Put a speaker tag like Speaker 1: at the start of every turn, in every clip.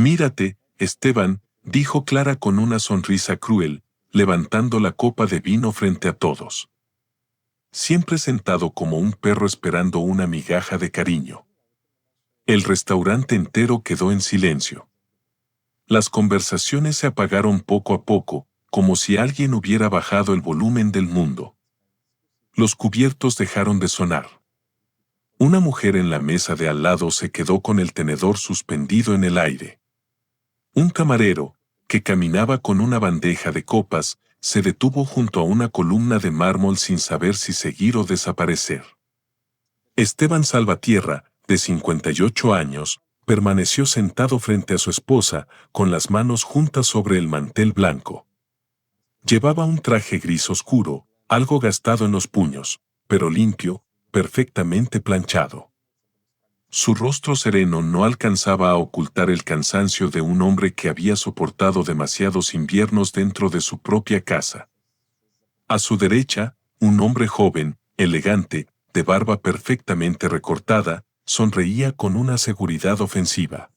Speaker 1: Mírate, Esteban, dijo Clara con una sonrisa cruel, levantando la copa de vino frente a todos. Siempre sentado como un perro esperando una migaja de cariño. El restaurante entero quedó en silencio. Las conversaciones se apagaron poco a poco, como si alguien hubiera bajado el volumen del mundo. Los cubiertos dejaron de sonar. Una mujer en la mesa de al lado se quedó con el tenedor suspendido en el aire. Un camarero, que caminaba con una bandeja de copas, se detuvo junto a una columna de mármol sin saber si seguir o desaparecer. Esteban Salvatierra, de 58 años, permaneció sentado frente a su esposa, con las manos juntas sobre el mantel blanco. Llevaba un traje gris oscuro, algo gastado en los puños, pero limpio, perfectamente planchado. Su rostro sereno no alcanzaba a ocultar el cansancio de un hombre que había soportado demasiados inviernos dentro de su propia casa. A su derecha, un hombre joven, elegante, de barba perfectamente recortada, sonreía con una seguridad ofensiva.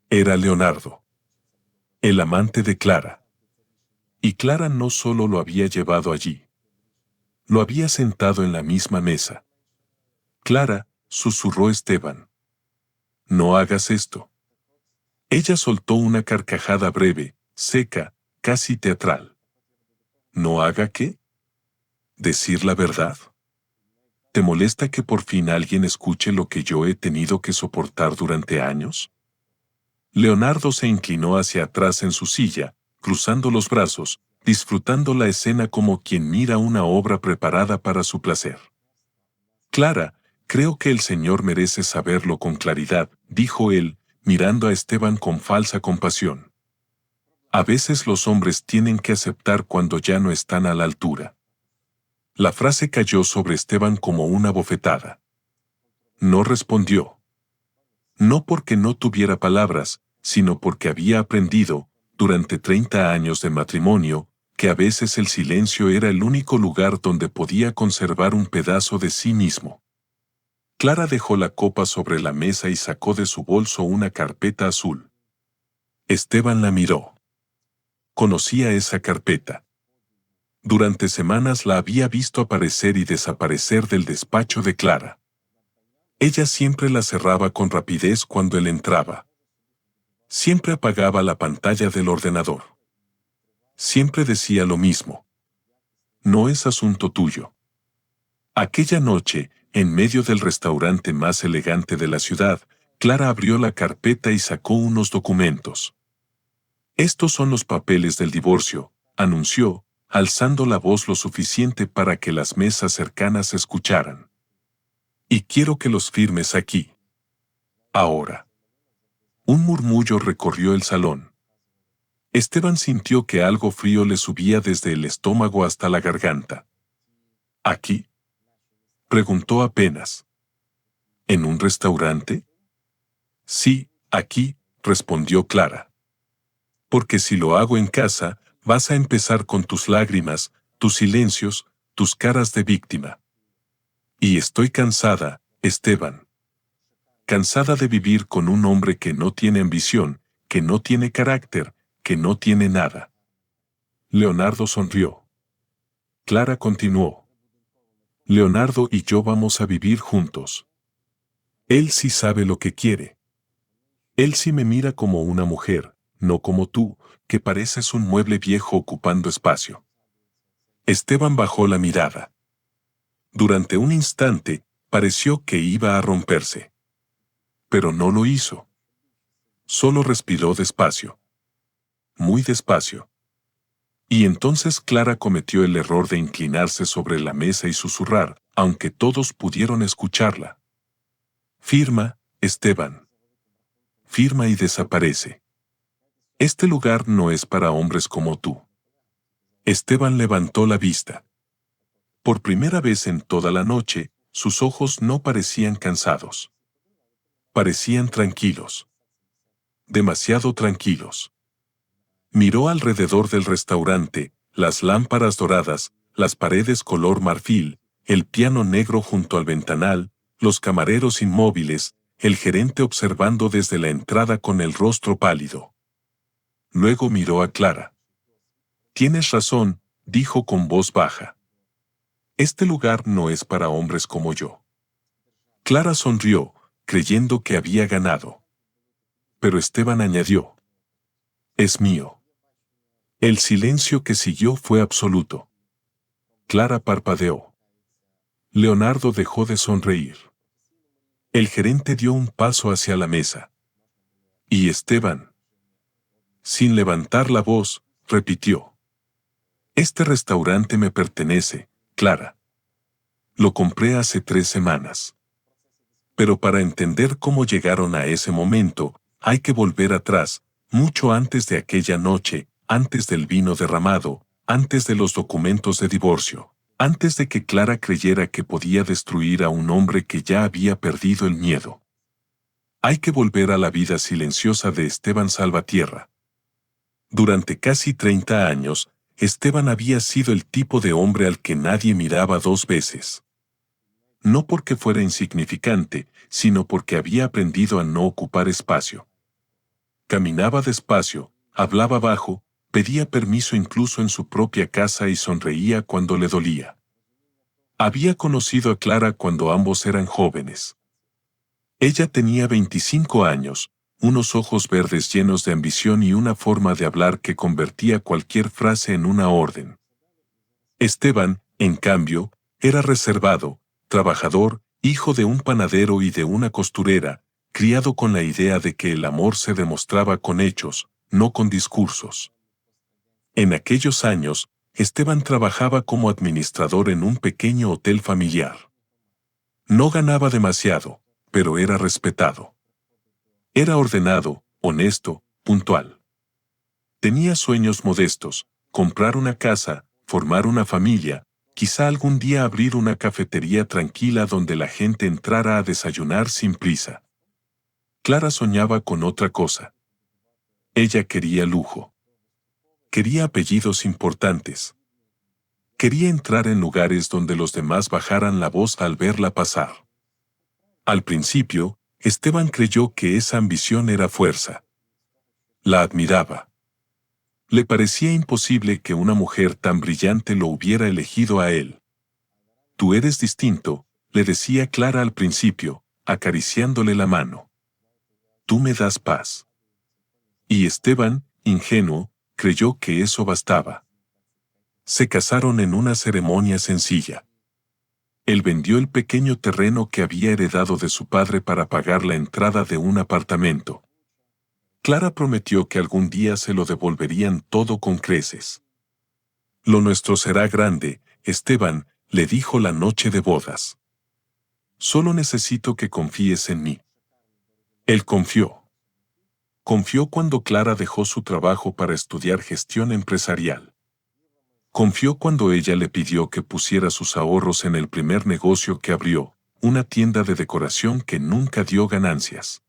Speaker 1: Era Leonardo, el amante de Clara. Y Clara no solo lo había llevado allí. Lo había sentado en la misma mesa. Clara, susurró Esteban. No hagas esto. Ella soltó una carcajada breve, seca, casi teatral. ¿No haga qué? ¿Decir la verdad? ¿Te molesta que por fin alguien escuche lo que yo he tenido que soportar durante años? Leonardo se inclinó hacia atrás en su silla, cruzando los brazos, disfrutando la escena como quien mira una obra preparada para su placer. Clara, creo que el Señor merece saberlo con claridad, dijo él, mirando a Esteban con falsa compasión. A veces los hombres tienen que aceptar cuando ya no están a la altura. La frase cayó sobre Esteban como una bofetada. No respondió. No porque no tuviera palabras, sino porque había aprendido, durante 30 años de matrimonio, que a veces el silencio era el único lugar donde podía conservar un pedazo de sí mismo. Clara dejó la copa sobre la mesa y sacó de su bolso una carpeta azul. Esteban la miró. Conocía esa carpeta. Durante semanas la había visto aparecer y desaparecer del despacho de Clara. Ella siempre la cerraba con rapidez cuando él entraba. Siempre apagaba la pantalla del ordenador. Siempre decía lo mismo. No es asunto tuyo. Aquella noche, en medio del restaurante más elegante de la ciudad, Clara abrió la carpeta y sacó unos documentos. Estos son los papeles del divorcio, anunció, alzando la voz lo suficiente para que las mesas cercanas escucharan. Y quiero que los firmes aquí. Ahora. Un murmullo recorrió el salón. Esteban sintió que algo frío le subía desde el estómago hasta la garganta. ¿Aquí?, preguntó apenas. ¿En un restaurante? Sí, aquí, respondió Clara. Porque si lo hago en casa, vas a empezar con tus lágrimas, tus silencios, tus caras de víctima. Y estoy cansada, Esteban. Cansada de vivir con un hombre que no tiene ambición, que no tiene carácter, que no tiene nada. Leonardo sonrió. Clara continuó. Leonardo y yo vamos a vivir juntos. Él sí sabe lo que quiere. Él sí me mira como una mujer, no como tú, que pareces un mueble viejo ocupando espacio. Esteban bajó la mirada. Durante un instante, pareció que iba a romperse. Pero no lo hizo. Solo respiró despacio. Muy despacio. Y entonces Clara cometió el error de inclinarse sobre la mesa y susurrar, aunque todos pudieron escucharla. Firma, Esteban. Firma y desaparece. Este lugar no es para hombres como tú. Esteban levantó la vista. Por primera vez en toda la noche, sus ojos no parecían cansados. Parecían tranquilos. Demasiado tranquilos. Miró alrededor del restaurante, las lámparas doradas, las paredes color marfil, el piano negro junto al ventanal, los camareros inmóviles, el gerente observando desde la entrada con el rostro pálido. Luego miró a Clara. «Tienes razón», dijo con voz baja. «Este lugar no es para hombres como yo». Clara sonrió, creyendo que había ganado. Pero Esteban añadió: «Es mío». El silencio que siguió fue absoluto. Clara parpadeó. Leonardo dejó de sonreír. El gerente dio un paso hacia la mesa. «¿Y Esteban?». Sin levantar la voz, repitió: «Este restaurante me pertenece, Clara. Lo compré hace 3 semanas». Pero para entender cómo llegaron a ese momento, hay que volver atrás, mucho antes de aquella noche, antes del vino derramado, antes de los documentos de divorcio, antes de que Clara creyera que podía destruir a un hombre que ya había perdido el miedo. Hay que volver a la vida silenciosa de Esteban Salvatierra. Durante casi 30 años, Esteban había sido el tipo de hombre al que nadie miraba 2 veces. No porque fuera insignificante, sino porque había aprendido a no ocupar espacio. Caminaba despacio, hablaba bajo, pedía permiso incluso en su propia casa y sonreía cuando le dolía. Había conocido a Clara cuando ambos eran jóvenes. Ella tenía 25 años, unos ojos verdes llenos de ambición y una forma de hablar que convertía cualquier frase en una orden. Esteban, en cambio, era reservado, trabajador, hijo de un panadero y de una costurera, criado con la idea de que el amor se demostraba con hechos, no con discursos. En aquellos años, Esteban trabajaba como administrador en un pequeño hotel familiar. No ganaba demasiado, pero era respetado. Era ordenado, honesto, puntual. Tenía sueños modestos: comprar una casa, formar una familia, quizá algún día abrir una cafetería tranquila donde la gente entrara a desayunar sin prisa. Clara soñaba con otra cosa. Ella quería lujo. Quería apellidos importantes. Quería entrar en lugares donde los demás bajaran la voz al verla pasar. Al principio, Esteban creyó que esa ambición era fuerza. La admiraba. Le parecía imposible que una mujer tan brillante lo hubiera elegido a él. «Tú eres distinto», le decía Clara al principio, acariciándole la mano. «Tú me das paz». Y Esteban, ingenuo, creyó que eso bastaba. Se casaron en una ceremonia sencilla. Él vendió el pequeño terreno que había heredado de su padre para pagar la entrada de un apartamento. Clara prometió que algún día se lo devolverían todo con creces. «Lo nuestro será grande, Esteban», le dijo la noche de bodas. «Solo necesito que confíes en mí». Él confió. Confió cuando Clara dejó su trabajo para estudiar gestión empresarial. Confió cuando ella le pidió que pusiera sus ahorros en el primer negocio que abrió, una tienda de decoración que nunca dio ganancias.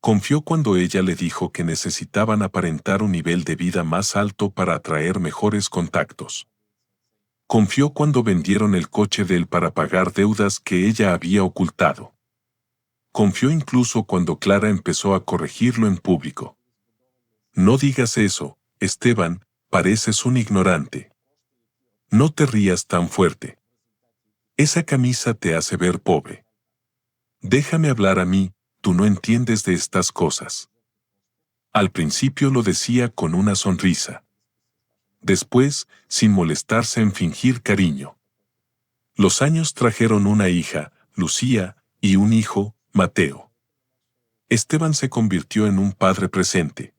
Speaker 1: Confió cuando ella le dijo que necesitaban aparentar un nivel de vida más alto para atraer mejores contactos. Confió cuando vendieron el coche de él para pagar deudas que ella había ocultado. Confió incluso cuando Clara empezó a corregirlo en público. «No digas eso, Esteban, pareces un ignorante. No te rías tan fuerte. Esa camisa te hace ver pobre. Déjame hablar a mí, tú no entiendes de estas cosas». Al principio lo decía con una sonrisa. Después, sin molestarse en fingir cariño. Los años trajeron una hija, Lucía, y un hijo, Mateo. Esteban se convirtió en un padre presente.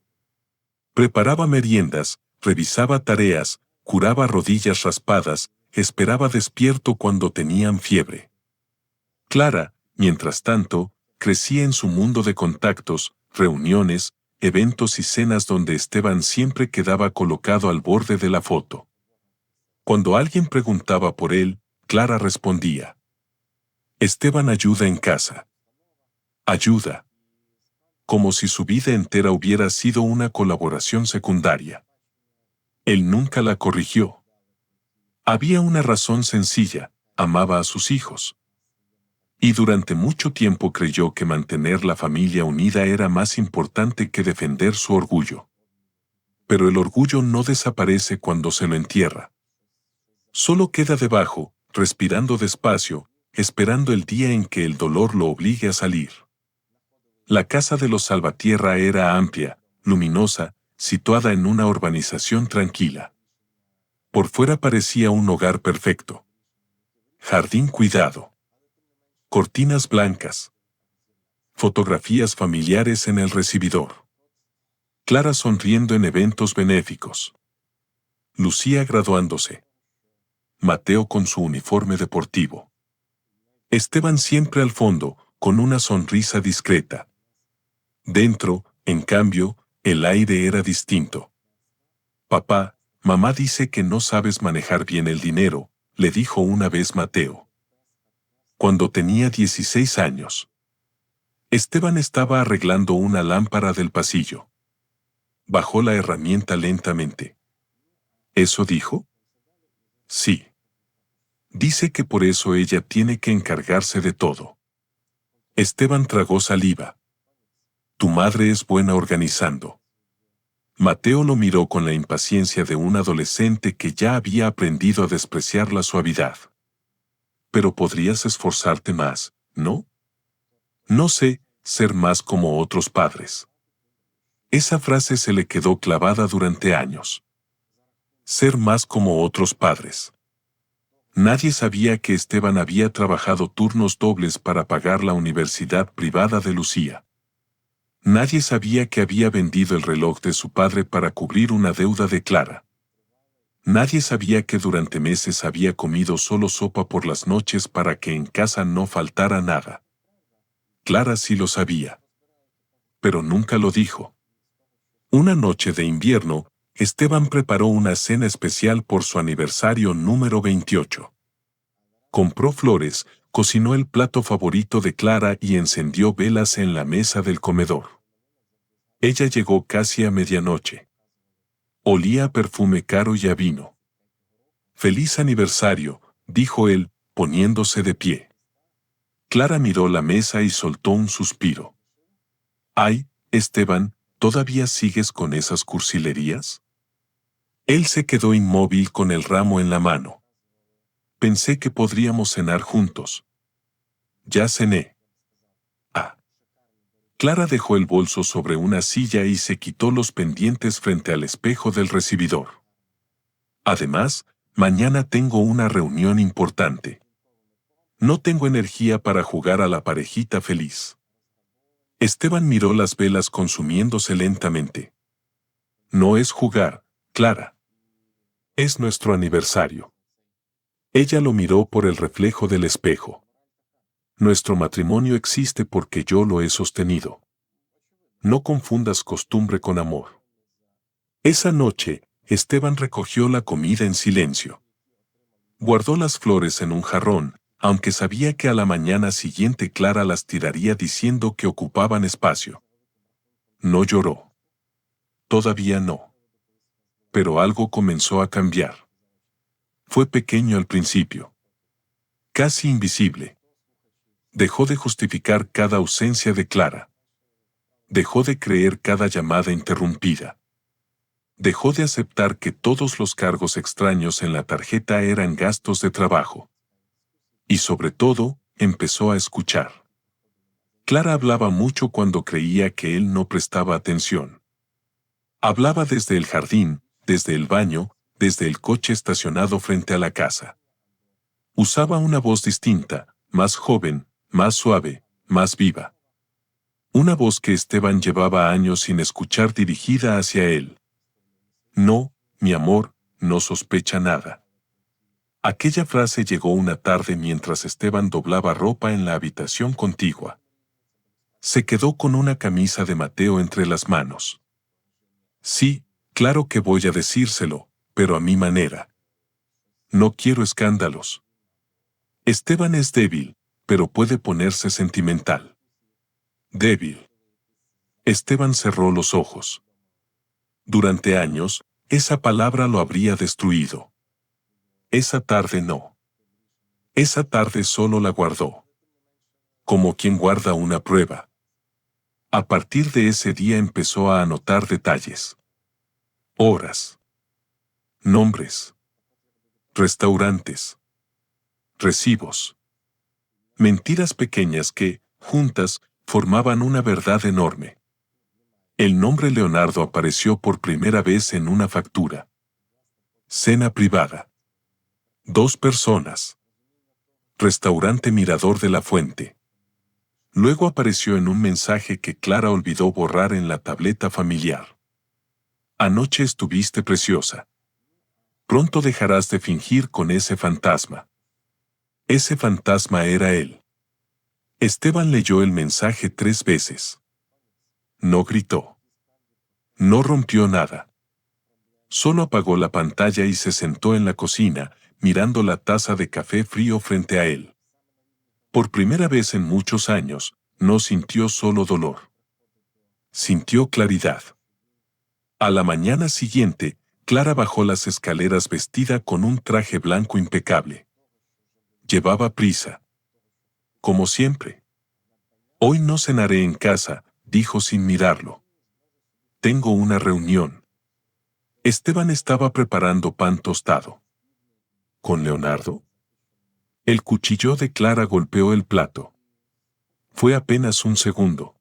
Speaker 1: Preparaba meriendas, revisaba tareas, curaba rodillas raspadas, esperaba despierto cuando tenían fiebre. Clara, mientras tanto, crecía en su mundo de contactos, reuniones, eventos y cenas donde Esteban siempre quedaba colocado al borde de la foto. Cuando alguien preguntaba por él, Clara respondía: «Esteban ayuda en casa». Ayuda. Como si su vida entera hubiera sido una colaboración secundaria. Él nunca la corrigió. Había una razón sencilla: amaba a sus hijos. Y durante mucho tiempo creyó que mantener la familia unida era más importante que defender su orgullo. Pero el orgullo no desaparece cuando se lo entierra. Solo queda debajo, respirando despacio, esperando el día en que el dolor lo obligue a salir. La casa de los Salvatierra era amplia, luminosa, situada en una urbanización tranquila. Por fuera parecía un hogar perfecto. Jardín cuidado. Cortinas blancas. Fotografías familiares en el recibidor. Clara sonriendo en eventos benéficos. Lucía graduándose. Mateo con su uniforme deportivo. Esteban siempre al fondo, con una sonrisa discreta. Dentro, en cambio, el aire era distinto. Papá, mamá dice que no sabes manejar bien el dinero, le dijo una vez Mateo. Cuando tenía 16 años. Esteban estaba arreglando una lámpara del pasillo. Bajó la herramienta lentamente. ¿Eso dijo? Sí. Dice que por eso ella tiene que encargarse de todo. Esteban tragó saliva. Tu madre es buena organizando. Mateo lo miró con la impaciencia de un adolescente que ya había aprendido a despreciar la suavidad. Pero podrías esforzarte más, ¿no? No sé, ser más como otros padres. Esa frase se le quedó clavada durante años. Ser más como otros padres. Nadie sabía que Esteban había trabajado turnos dobles para pagar la universidad privada de Lucía. Nadie sabía que había vendido el reloj de su padre para cubrir una deuda de Clara. Nadie sabía que durante meses había comido solo sopa por las noches para que en casa no faltara nada. Clara sí lo sabía. Pero nunca lo dijo. Una noche de invierno, Esteban preparó una cena especial por su aniversario número 28. Compró flores, cocinó el plato favorito de Clara y encendió velas en la mesa del comedor. Ella llegó casi a medianoche. Olía a perfume caro y a vino. «Feliz aniversario», dijo él, poniéndose de pie. Clara miró la mesa y soltó un suspiro. «Ay, Esteban, ¿todavía sigues con esas cursilerías?» Él se quedó inmóvil con el ramo en la mano. «Pensé que podríamos cenar juntos». «Ya cené». «Ah». Clara dejó el bolso sobre una silla y se quitó los pendientes frente al espejo del recibidor. «Además, mañana tengo una reunión importante. No tengo energía para jugar a la parejita feliz». Esteban miró las velas consumiéndose lentamente. «No es jugar, Clara. Es nuestro aniversario». Ella lo miró por el reflejo del espejo. «Nuestro matrimonio existe porque yo lo he sostenido. No confundas costumbre con amor». Esa noche, Esteban recogió la comida en silencio. Guardó las flores en un jarrón, aunque sabía que a la mañana siguiente Clara las tiraría diciendo que ocupaban espacio. No lloró. Todavía no. Pero algo comenzó a cambiar. Fue pequeño al principio. Casi invisible. Dejó de justificar cada ausencia de Clara. Dejó de creer cada llamada interrumpida. Dejó de aceptar que todos los cargos extraños en la tarjeta eran gastos de trabajo. Y sobre todo, empezó a escuchar. Clara hablaba mucho cuando creía que él no prestaba atención. Hablaba desde el jardín, desde el baño, desde el coche estacionado frente a la casa. Usaba una voz distinta, más joven, más suave, más viva. Una voz que Esteban llevaba años sin escuchar dirigida hacia él. «No, mi amor, no sospecha nada». Aquella frase llegó una tarde mientras Esteban doblaba ropa en la habitación contigua. Se quedó con una camisa de Mateo entre las manos. «Sí, claro que voy a decírselo, pero a mi manera. No quiero escándalos». Esteban es débil, pero puede ponerse sentimental. Débil. Esteban cerró los ojos. Durante años, esa palabra lo habría destruido. Esa tarde no. Esa tarde solo la guardó. como quien guarda una prueba. A partir de ese día empezó a anotar detalles. Horas. Nombres. Restaurantes. Recibos. Mentiras pequeñas que, juntas, formaban una verdad enorme. El nombre Leonardo apareció por primera vez en una factura. Cena privada. 2 personas. Restaurante Mirador de la Fuente. Luego apareció en un mensaje que Clara olvidó borrar en la tableta familiar. Anoche estuviste preciosa. Pronto dejarás de fingir con ese fantasma. Ese fantasma era él. Esteban leyó el mensaje 3 veces. No gritó. No rompió nada. Solo apagó la pantalla y se sentó en la cocina, mirando la taza de café frío frente a él. Por primera vez en muchos años, no sintió solo dolor. Sintió claridad. A la mañana siguiente, Clara bajó las escaleras vestida con un traje blanco impecable. Llevaba prisa. Como siempre. Hoy no cenaré en casa, dijo sin mirarlo. Tengo una reunión. Esteban estaba preparando pan tostado. ¿Con Leonardo? El cuchillo de Clara golpeó el plato. Fue apenas un segundo.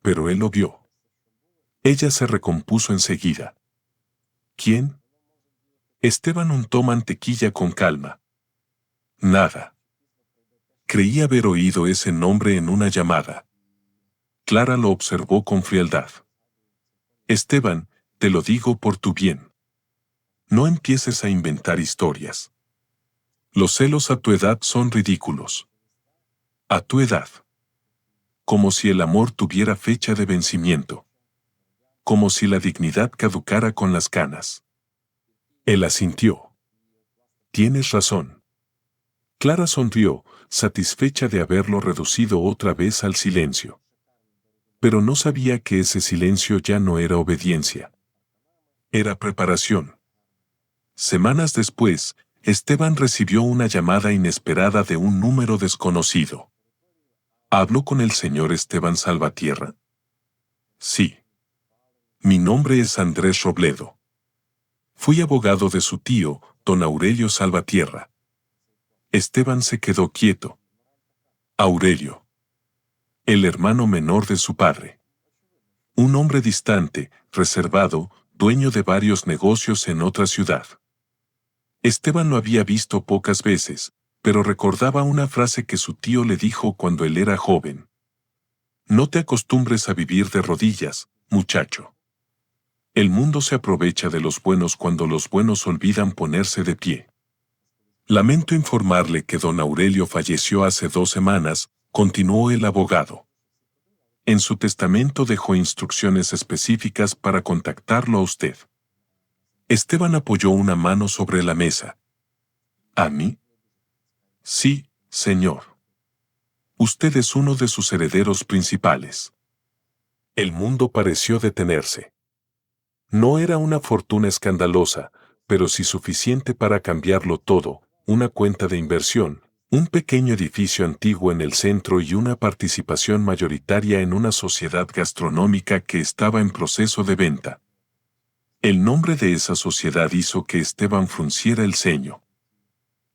Speaker 1: Pero él lo vio. Ella se recompuso enseguida. ¿Quién? Esteban untó mantequilla con calma. Nada. Creí haber oído ese nombre en una llamada. Clara lo observó con frialdad. Esteban, te lo digo por tu bien. No empieces a inventar historias. Los celos a tu edad son ridículos. A tu edad. Como si el amor tuviera fecha de vencimiento. Como si la dignidad caducara con las canas. Él asintió. Tienes razón. Clara sonrió, satisfecha de haberlo reducido otra vez al silencio. Pero no sabía que ese silencio ya no era obediencia. Era preparación. Semanas después, Esteban recibió una llamada inesperada de un número desconocido. ¿Habló con el señor Esteban Salvatierra? Sí. Mi nombre es Andrés Robledo. Fui abogado de su tío, don Aurelio Salvatierra. Esteban se quedó quieto. Aurelio. El hermano menor de su padre. Un hombre distante, reservado, dueño de varios negocios en otra ciudad. Esteban lo había visto pocas veces, pero recordaba una frase que su tío le dijo cuando él era joven. No te acostumbres a vivir de rodillas, muchacho. El mundo se aprovecha de los buenos cuando los buenos olvidan ponerse de pie. Lamento informarle que don Aurelio falleció hace 2 semanas, continuó el abogado. En su testamento dejó instrucciones específicas para contactarlo a usted. Esteban apoyó una mano sobre la mesa. ¿A mí? Sí, señor. Usted es uno de sus herederos principales. El mundo pareció detenerse. No era una fortuna escandalosa, pero sí suficiente para cambiarlo todo, una cuenta de inversión, un pequeño edificio antiguo en el centro y una participación mayoritaria en una sociedad gastronómica que estaba en proceso de venta. El nombre de esa sociedad hizo que Esteban frunciera el ceño.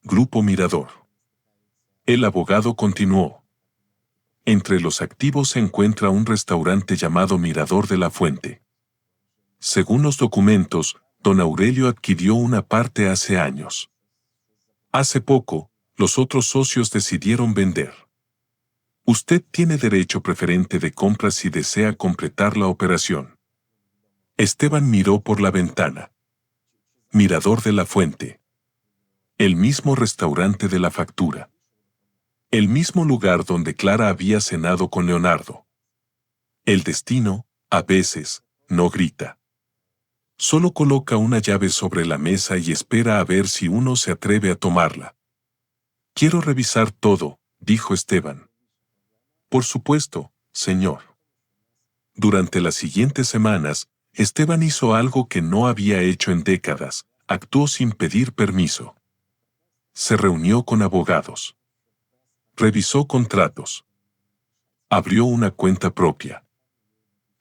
Speaker 1: Grupo Mirador. El abogado continuó. Entre los activos se encuentra un restaurante llamado Mirador de la Fuente. Según los documentos, don Aurelio adquirió una parte hace años. Hace poco, los otros socios decidieron vender. Usted tiene derecho preferente de compra si desea completar la operación. Esteban miró por la ventana. Mirador de la Fuente. El mismo restaurante de la factura. El mismo lugar donde Clara había cenado con Leonardo. El destino, a veces, no grita. Solo coloca una llave sobre la mesa y espera a ver si uno se atreve a tomarla. Quiero revisar todo, dijo Esteban. Por supuesto, señor. Durante las siguientes semanas, Esteban hizo algo que no había hecho en décadas, actuó sin pedir permiso. Se reunió con abogados. Revisó contratos. Abrió una cuenta propia.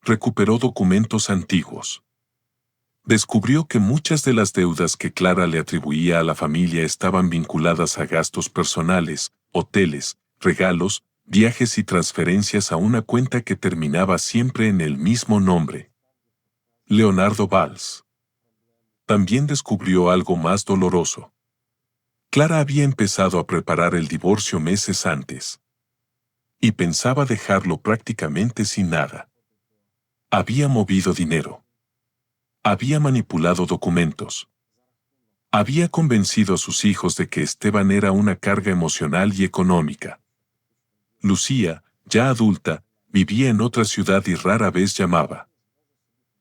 Speaker 1: Recuperó documentos antiguos. Descubrió que muchas de las deudas que Clara le atribuía a la familia estaban vinculadas a gastos personales, hoteles, regalos, viajes y transferencias a una cuenta que terminaba siempre en el mismo nombre: Leonardo Valls. También descubrió algo más doloroso. Clara había empezado a preparar el divorcio meses antes. Y pensaba dejarlo prácticamente sin nada. Había movido dinero. Había manipulado documentos. Había convencido a sus hijos de que Esteban era una carga emocional y económica. Lucía, ya adulta, vivía en otra ciudad y rara vez llamaba.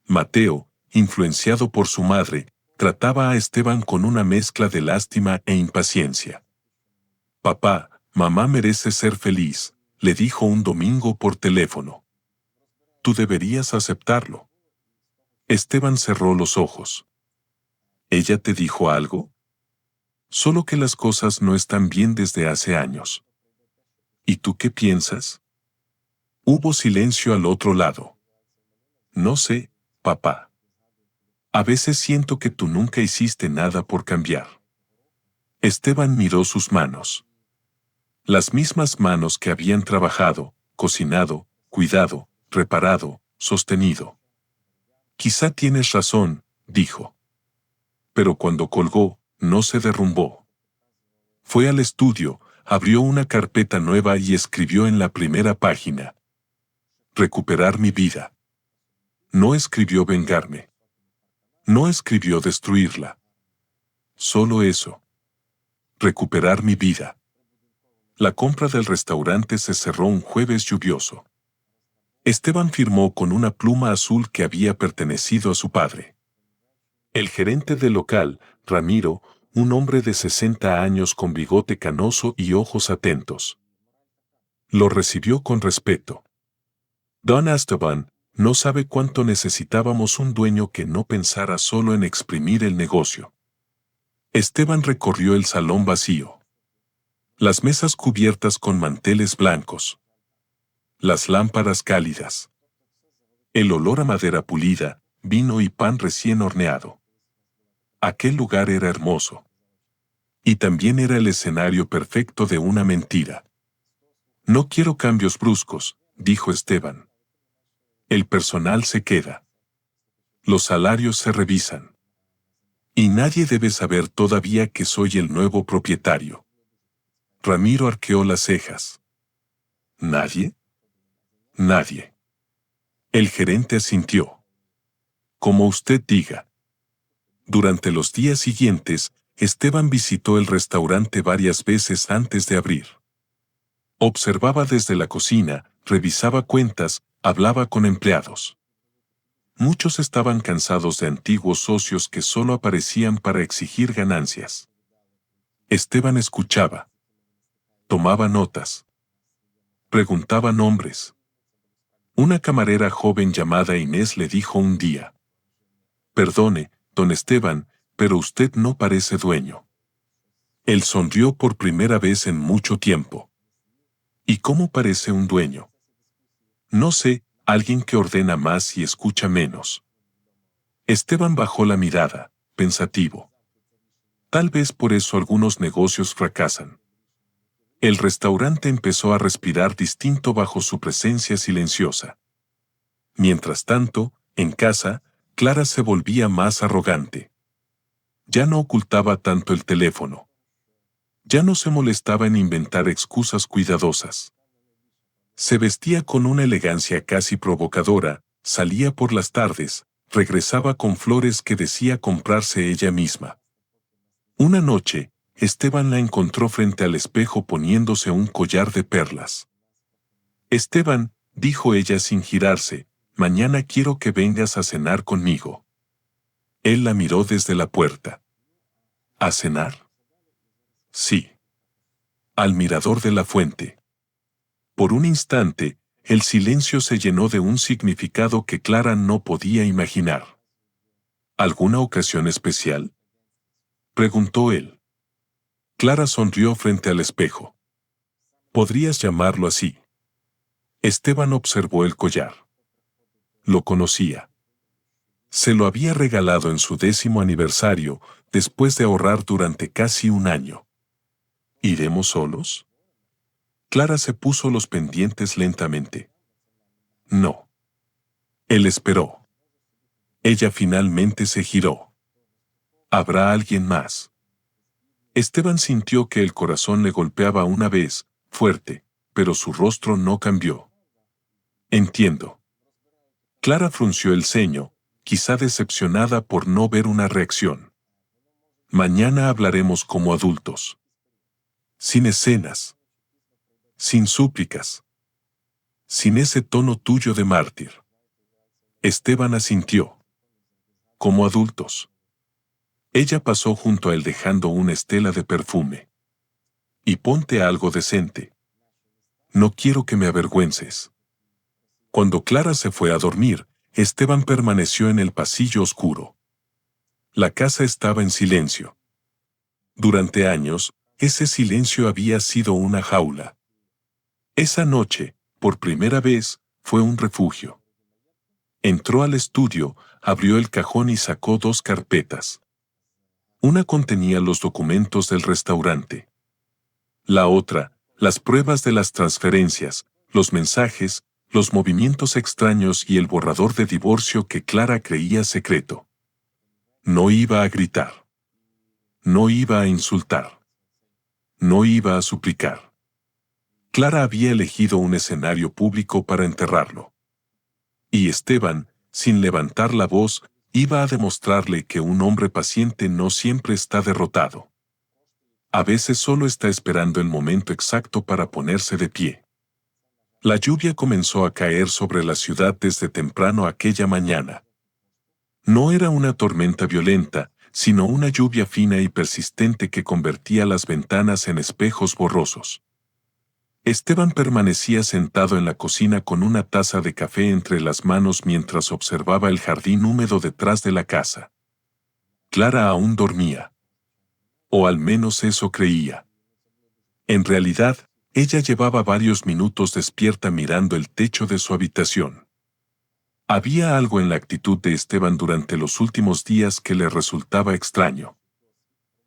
Speaker 1: Mateo, influenciado por su madre, trataba a Esteban con una mezcla de lástima e impaciencia. «Papá, mamá merece ser feliz», le dijo un domingo por teléfono. «Tú deberías aceptarlo». Esteban cerró los ojos. «¿Ella te dijo algo?» «Solo que las cosas no están bien desde hace años». «¿Y tú qué piensas?» Hubo silencio al otro lado. «No sé, papá. A veces siento que tú nunca hiciste nada por cambiar». Esteban miró sus manos. Las mismas manos que habían trabajado, cocinado, cuidado, reparado, sostenido. «Quizá tienes razón», dijo. Pero cuando colgó, no se derrumbó. Fue al estudio, abrió una carpeta nueva y escribió en la primera página: «Recuperar mi vida». No escribió vengarme. No escribió destruirla. Solo eso. Recuperar mi vida. La compra del restaurante se cerró un jueves lluvioso. Esteban firmó con una pluma azul que había pertenecido a su padre. El gerente del local, Ramiro, un hombre de 60 años con bigote canoso y ojos atentos, lo recibió con respeto. «Don Esteban, no sabe cuánto necesitábamos un dueño que no pensara solo en exprimir el negocio». Esteban recorrió el salón vacío. Las mesas cubiertas con manteles blancos. Las lámparas cálidas. El olor a madera pulida, vino y pan recién horneado. Aquel lugar era hermoso. Y también era el escenario perfecto de una mentira. «No quiero cambios bruscos», dijo Esteban. «El personal se queda. Los salarios se revisan. Y nadie debe saber todavía que soy el nuevo propietario». Ramiro arqueó las cejas. «¿Nadie?» «Nadie». El gerente asintió. «Como usted diga». Durante los días siguientes, Esteban visitó el restaurante varias veces antes de abrir. Observaba desde la cocina, revisaba cuentas, hablaba con empleados. Muchos estaban cansados de antiguos socios que solo aparecían para exigir ganancias. Esteban escuchaba. Tomaba notas. Preguntaba nombres. Una camarera joven llamada Inés le dijo un día: «Perdone, don Esteban, pero usted no parece dueño». Él sonrió por primera vez en mucho tiempo. «¿Y cómo parece un dueño?» «No sé, alguien que ordena más y escucha menos». Esteban bajó la mirada, pensativo. Tal vez por eso algunos negocios fracasan. El restaurante empezó a respirar distinto bajo su presencia silenciosa. Mientras tanto, en casa, Clara se volvía más arrogante. Ya no ocultaba tanto el teléfono. Ya no se molestaba en inventar excusas cuidadosas. Se vestía con una elegancia casi provocadora, salía por las tardes, regresaba con flores que decía comprarse ella misma. Una noche, Esteban la encontró frente al espejo poniéndose un collar de perlas. «Esteban», dijo ella sin girarse, «mañana quiero que vengas a cenar conmigo». Él la miró desde la puerta. «¿A cenar?» «Sí». «Al mirador de la fuente». Por un instante, el silencio se llenó de un significado que Clara no podía imaginar. «¿Alguna ocasión especial?», preguntó él. Clara sonrió frente al espejo. «Podrías llamarlo así». Esteban observó el collar. Lo conocía. Se lo había regalado en su 10º aniversario, después de ahorrar durante casi un año. ¿Iremos solos? Clara se puso los pendientes lentamente. No. Él esperó. Ella finalmente se giró. ¿Habrá alguien más? Esteban sintió que el corazón le golpeaba una vez, fuerte, pero su rostro no cambió. Entiendo. Clara frunció el ceño, quizá decepcionada por no ver una reacción. Mañana hablaremos como adultos. Sin escenas. Sin súplicas. Sin ese tono tuyo de mártir. Esteban asintió. Como adultos. Ella pasó junto a él dejando una estela de perfume. Y ponte algo decente. No quiero que me avergüences. Cuando Clara se fue a dormir, Esteban permaneció en el pasillo oscuro. La casa estaba en silencio. Durante años, ese silencio había sido una jaula. Esa noche, por primera vez, fue un refugio. Entró al estudio, abrió el cajón y sacó 2 carpetas. Una contenía los documentos del restaurante. La otra, las pruebas de las transferencias, los mensajes, los movimientos extraños y el borrador de divorcio que Clara creía secreto. No iba a gritar. No iba a insultar. No iba a suplicar. Clara había elegido un escenario público para enterrarlo. Y Esteban, sin levantar la voz, iba a demostrarle que un hombre paciente no siempre está derrotado. A veces solo está esperando el momento exacto para ponerse de pie. La lluvia comenzó a caer sobre la ciudad desde temprano aquella mañana. No era una tormenta violenta, sino una lluvia fina y persistente que convertía las ventanas en espejos borrosos. Esteban permanecía sentado en la cocina con una taza de café entre las manos mientras observaba el jardín húmedo detrás de la casa. Clara aún dormía. O al menos eso creía. En realidad, ella llevaba varios minutos despierta mirando el techo de su habitación. Había algo en la actitud de Esteban durante los últimos días que le resultaba extraño.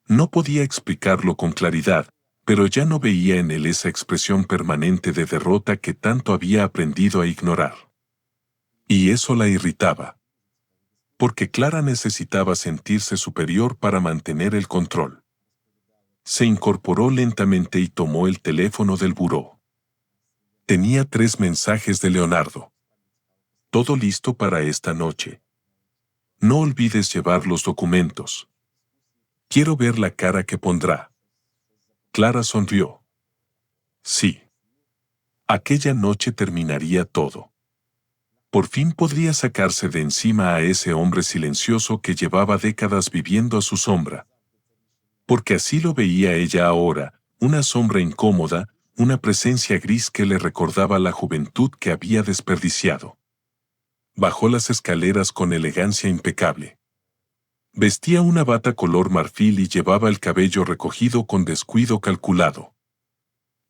Speaker 1: No podía explicarlo con claridad, pero ya no veía en él esa expresión permanente de derrota que tanto había aprendido a ignorar. Y eso la irritaba. Porque Clara necesitaba sentirse superior para mantener el control. Se incorporó lentamente y tomó el teléfono del buró. Tenía 3 mensajes de Leonardo. Todo listo para esta noche. No olvides llevar los documentos. Quiero ver la cara que pondrá. Clara sonrió. Sí. Aquella noche terminaría todo. Por fin podría sacarse de encima a ese hombre silencioso que llevaba décadas viviendo a su sombra. Porque así lo veía ella ahora, una sombra incómoda, una presencia gris que le recordaba la juventud que había desperdiciado. Bajó las escaleras con elegancia impecable. Vestía una bata color marfil y llevaba el cabello recogido con descuido calculado.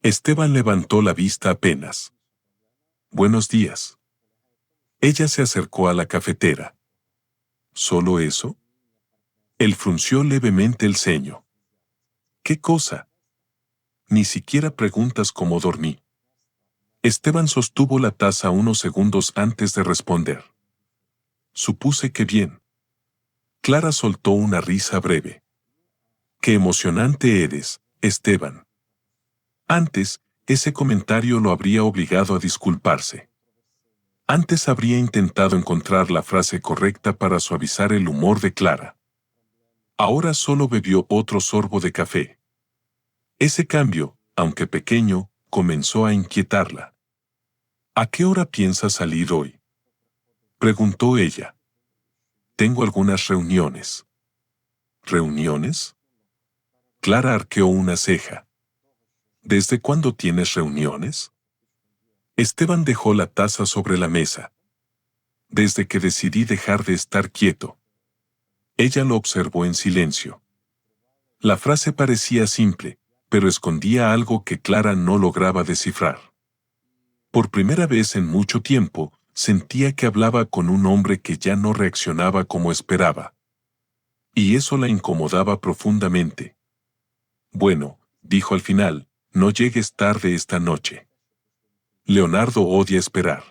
Speaker 1: Esteban levantó la vista apenas. Buenos días. Ella se acercó a la cafetera. ¿Solo eso? Él frunció levemente el ceño. ¿Qué cosa? Ni siquiera preguntas cómo dormí. Esteban sostuvo la taza unos segundos antes de responder. Supuse que bien. Clara soltó una risa breve. Qué emocionante eres, Esteban. Antes, ese comentario lo habría obligado a disculparse. Antes habría intentado encontrar la frase correcta para suavizar el humor de Clara. Ahora solo bebió otro sorbo de café. Ese cambio, aunque pequeño, comenzó a inquietarla. ¿A qué hora piensas salir hoy?, preguntó ella. Tengo algunas reuniones. ¿Reuniones? Clara arqueó una ceja. ¿Desde cuándo tienes reuniones? Esteban dejó la taza sobre la mesa. Desde que decidí dejar de estar quieto. Ella lo observó en silencio. La frase parecía simple, pero escondía algo que Clara no lograba descifrar. Por primera vez en mucho tiempo, sentía que hablaba con un hombre que ya no reaccionaba como esperaba. Y eso la incomodaba profundamente. Bueno, dijo al final, no llegues tarde esta noche. Leonardo odia esperar.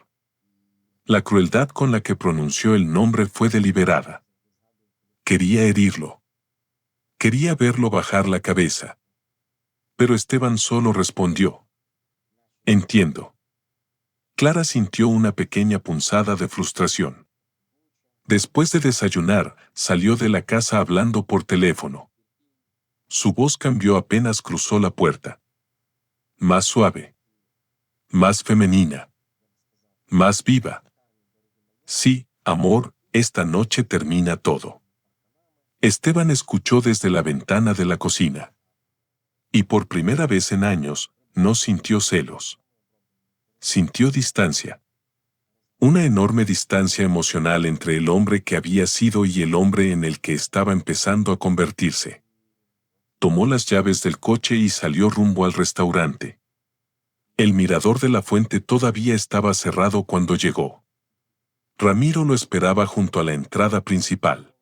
Speaker 1: La crueldad con la que pronunció el nombre fue deliberada. Quería herirlo. Quería verlo bajar la cabeza. Pero Esteban solo respondió. Entiendo. Clara sintió una pequeña punzada de frustración. Después de desayunar, salió de la casa hablando por teléfono. Su voz cambió apenas cruzó la puerta. Más suave. Más femenina. Más viva. Sí, amor, esta noche termina todo. Esteban escuchó desde la ventana de la cocina. Y por primera vez en años, no sintió celos. Sintió distancia. Una enorme distancia emocional entre el hombre que había sido y el hombre en el que estaba empezando a convertirse. Tomó las llaves del coche y salió rumbo al restaurante. El mirador de la fuente todavía estaba cerrado cuando llegó. Ramiro lo esperaba junto a la entrada principal.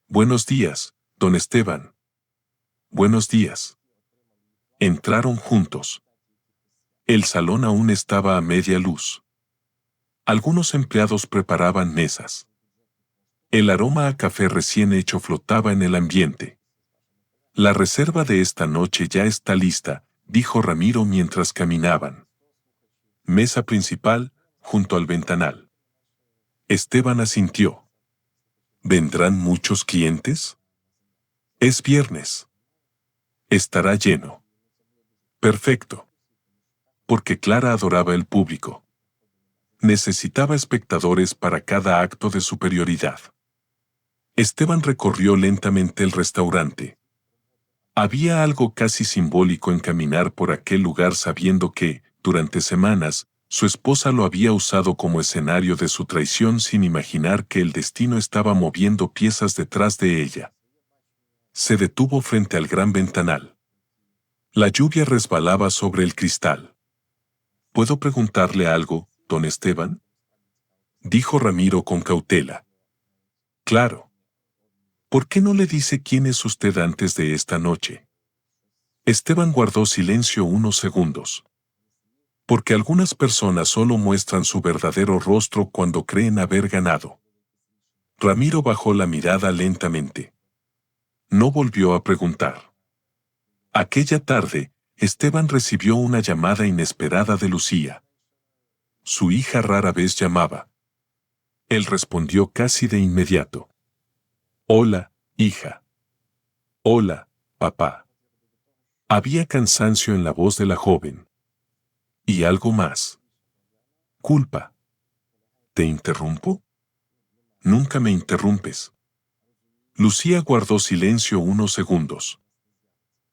Speaker 1: Buenos días, don Esteban. Buenos días. Entraron juntos. El salón aún estaba a media luz. Algunos empleados preparaban mesas. El aroma a café recién hecho flotaba en el ambiente. La reserva de esta noche ya está lista, dijo Ramiro mientras caminaban. Mesa principal, junto al ventanal. Esteban asintió. ¿Vendrán muchos clientes? Es viernes. Estará lleno. Perfecto. Porque Clara adoraba el público. Necesitaba espectadores para cada acto de superioridad. Esteban recorrió lentamente el restaurante. Había algo casi simbólico en caminar por aquel lugar sabiendo que, durante semanas, su esposa lo había usado como escenario de su traición sin imaginar que el destino estaba moviendo piezas detrás de ella. Se detuvo frente al gran ventanal. La lluvia resbalaba sobre el cristal. ¿Puedo preguntarle algo, don Esteban? Dijo Ramiro con cautela. Claro. ¿Por qué no le dice quién es usted antes de esta noche? Esteban guardó silencio unos segundos. Porque algunas personas solo muestran su verdadero rostro cuando creen haber ganado. Ramiro bajó la mirada lentamente. No volvió a preguntar. Aquella tarde, Esteban recibió una llamada inesperada de Lucía. Su hija rara vez llamaba. Él respondió casi de inmediato. Hola, hija. Hola, papá. Había cansancio en la voz de la joven. Y algo más. Culpa. ¿Te interrumpo? Nunca me interrumpes. Lucía guardó silencio unos segundos.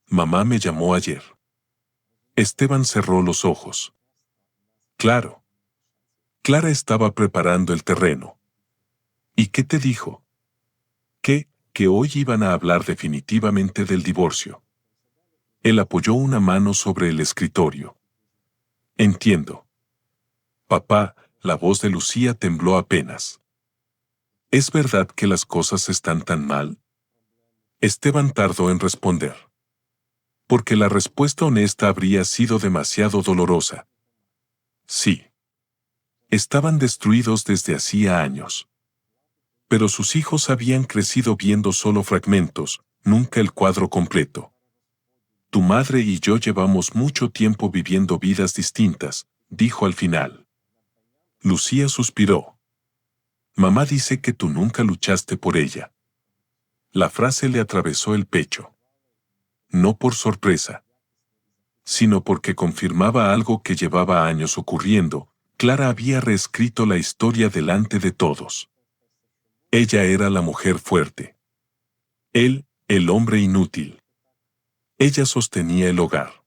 Speaker 1: Mamá me llamó ayer. Esteban cerró los ojos. Claro. Clara estaba preparando el terreno. ¿Y qué te dijo? Que hoy iban a hablar definitivamente del divorcio. Él apoyó una mano sobre el escritorio. Entiendo. Papá, la voz de Lucía tembló apenas. ¿Es verdad que las cosas están tan mal? Esteban tardó en responder. Porque la respuesta honesta habría sido demasiado dolorosa. Sí. Estaban destruidos desde hacía años. Pero sus hijos habían crecido viendo solo fragmentos, nunca el cuadro completo. Tu madre y yo llevamos mucho tiempo viviendo vidas distintas, dijo al final. Lucía suspiró. Mamá dice que tú nunca luchaste por ella. La frase le atravesó el pecho. No por sorpresa, sino porque confirmaba algo que llevaba años ocurriendo. Clara había reescrito la historia delante de todos. Ella era la mujer fuerte. Él, el hombre inútil. Ella sostenía el hogar.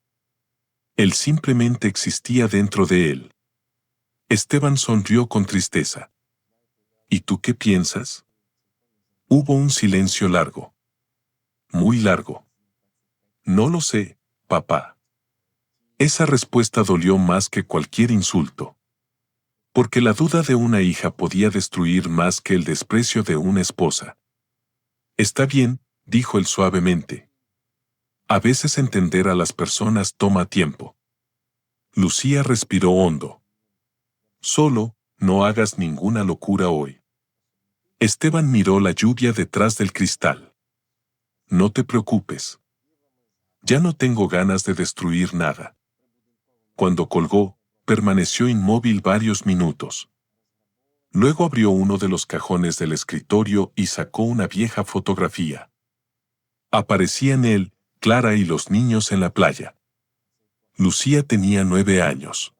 Speaker 1: Él simplemente existía dentro de él. Esteban sonrió con tristeza. ¿Y tú qué piensas? Hubo un silencio largo. Muy largo. No lo sé, papá. Esa respuesta dolió más que cualquier insulto. Porque la duda de una hija podía destruir más que el desprecio de una esposa. Está bien, dijo él suavemente. A veces entender a las personas toma tiempo. Lucía respiró hondo. Solo, no hagas ninguna locura hoy. Esteban miró la lluvia detrás del cristal. No te preocupes. Ya no tengo ganas de destruir nada. Cuando colgó, permaneció inmóvil varios minutos. Luego abrió uno de los cajones del escritorio y sacó una vieja fotografía. Aparecía en él, Clara y los niños en la playa. Lucía tenía 9 años.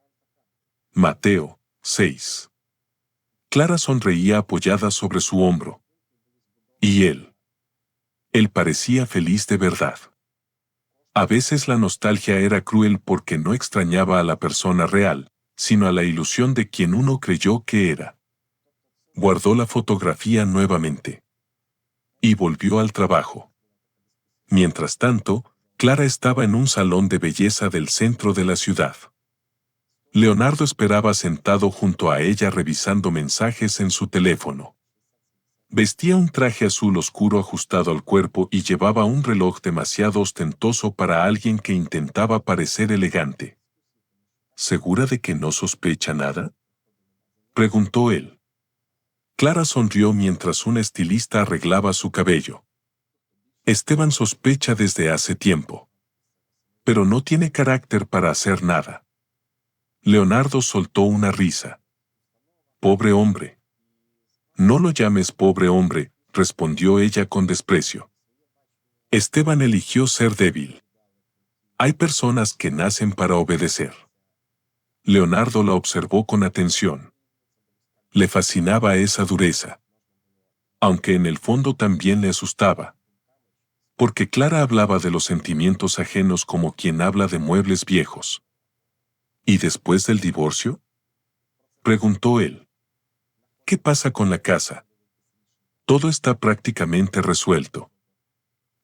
Speaker 1: Mateo, 6. Clara sonreía apoyada sobre su hombro. ¿Y él? Él parecía feliz de verdad. A veces la nostalgia era cruel porque no extrañaba a la persona real, sino a la ilusión de quien uno creyó que era. Guardó la fotografía nuevamente. Y volvió al trabajo. Mientras tanto, Clara estaba en un salón de belleza del centro de la ciudad. Leonardo esperaba sentado junto a ella revisando mensajes en su teléfono. Vestía un traje azul oscuro ajustado al cuerpo y llevaba un reloj demasiado ostentoso para alguien que intentaba parecer elegante. ¿Segura de que no sospecha nada?, preguntó él. Clara sonrió mientras un estilista arreglaba su cabello. Esteban sospecha desde hace tiempo. Pero no tiene carácter para hacer nada. Leonardo soltó una risa. Pobre hombre. No lo llames pobre hombre, respondió ella con desprecio. Esteban eligió ser débil. Hay personas que nacen para obedecer. Leonardo la observó con atención. Le fascinaba esa dureza. Aunque en el fondo también le asustaba. Porque Clara hablaba de los sentimientos ajenos como quien habla de muebles viejos. ¿Y después del divorcio?, preguntó él. ¿Qué pasa con la casa? Todo está prácticamente resuelto.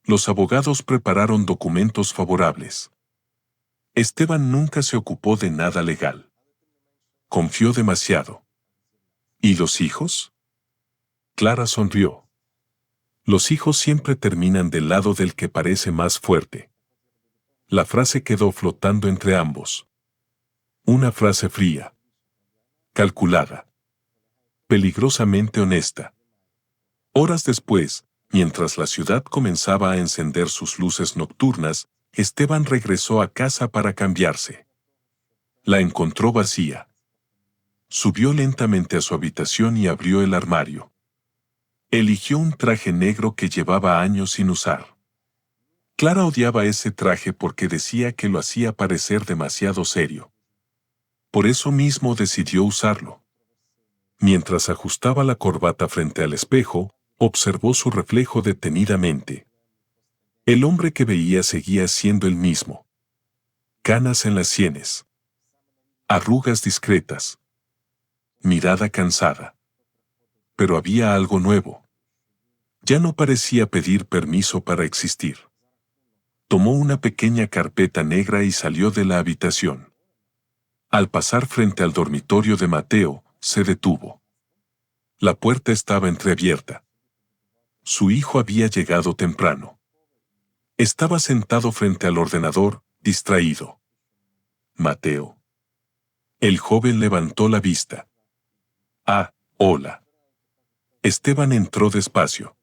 Speaker 1: Los abogados prepararon documentos favorables. Esteban nunca se ocupó de nada legal. Confió demasiado. ¿Y los hijos? Clara sonrió. Los hijos siempre terminan del lado del que parece más fuerte. La frase quedó flotando entre ambos. Una frase fría. Calculada. Peligrosamente honesta. Horas después, mientras la ciudad comenzaba a encender sus luces nocturnas, Esteban regresó a casa para cambiarse. La encontró vacía. Subió lentamente a su habitación y abrió el armario. Eligió un traje negro que llevaba años sin usar. Clara odiaba ese traje porque decía que lo hacía parecer demasiado serio. Por eso mismo decidió usarlo. Mientras ajustaba la corbata frente al espejo, observó su reflejo detenidamente. El hombre que veía seguía siendo el mismo. Canas en las sienes. Arrugas discretas. Mirada cansada. Pero había algo nuevo. Ya no parecía pedir permiso para existir. Tomó una pequeña carpeta negra y salió de la habitación. Al pasar frente al dormitorio de Mateo, se detuvo. La puerta estaba entreabierta. Su hijo había llegado temprano. Estaba sentado frente al ordenador, distraído. Mateo. El joven levantó la vista. Ah, hola. Esteban entró despacio.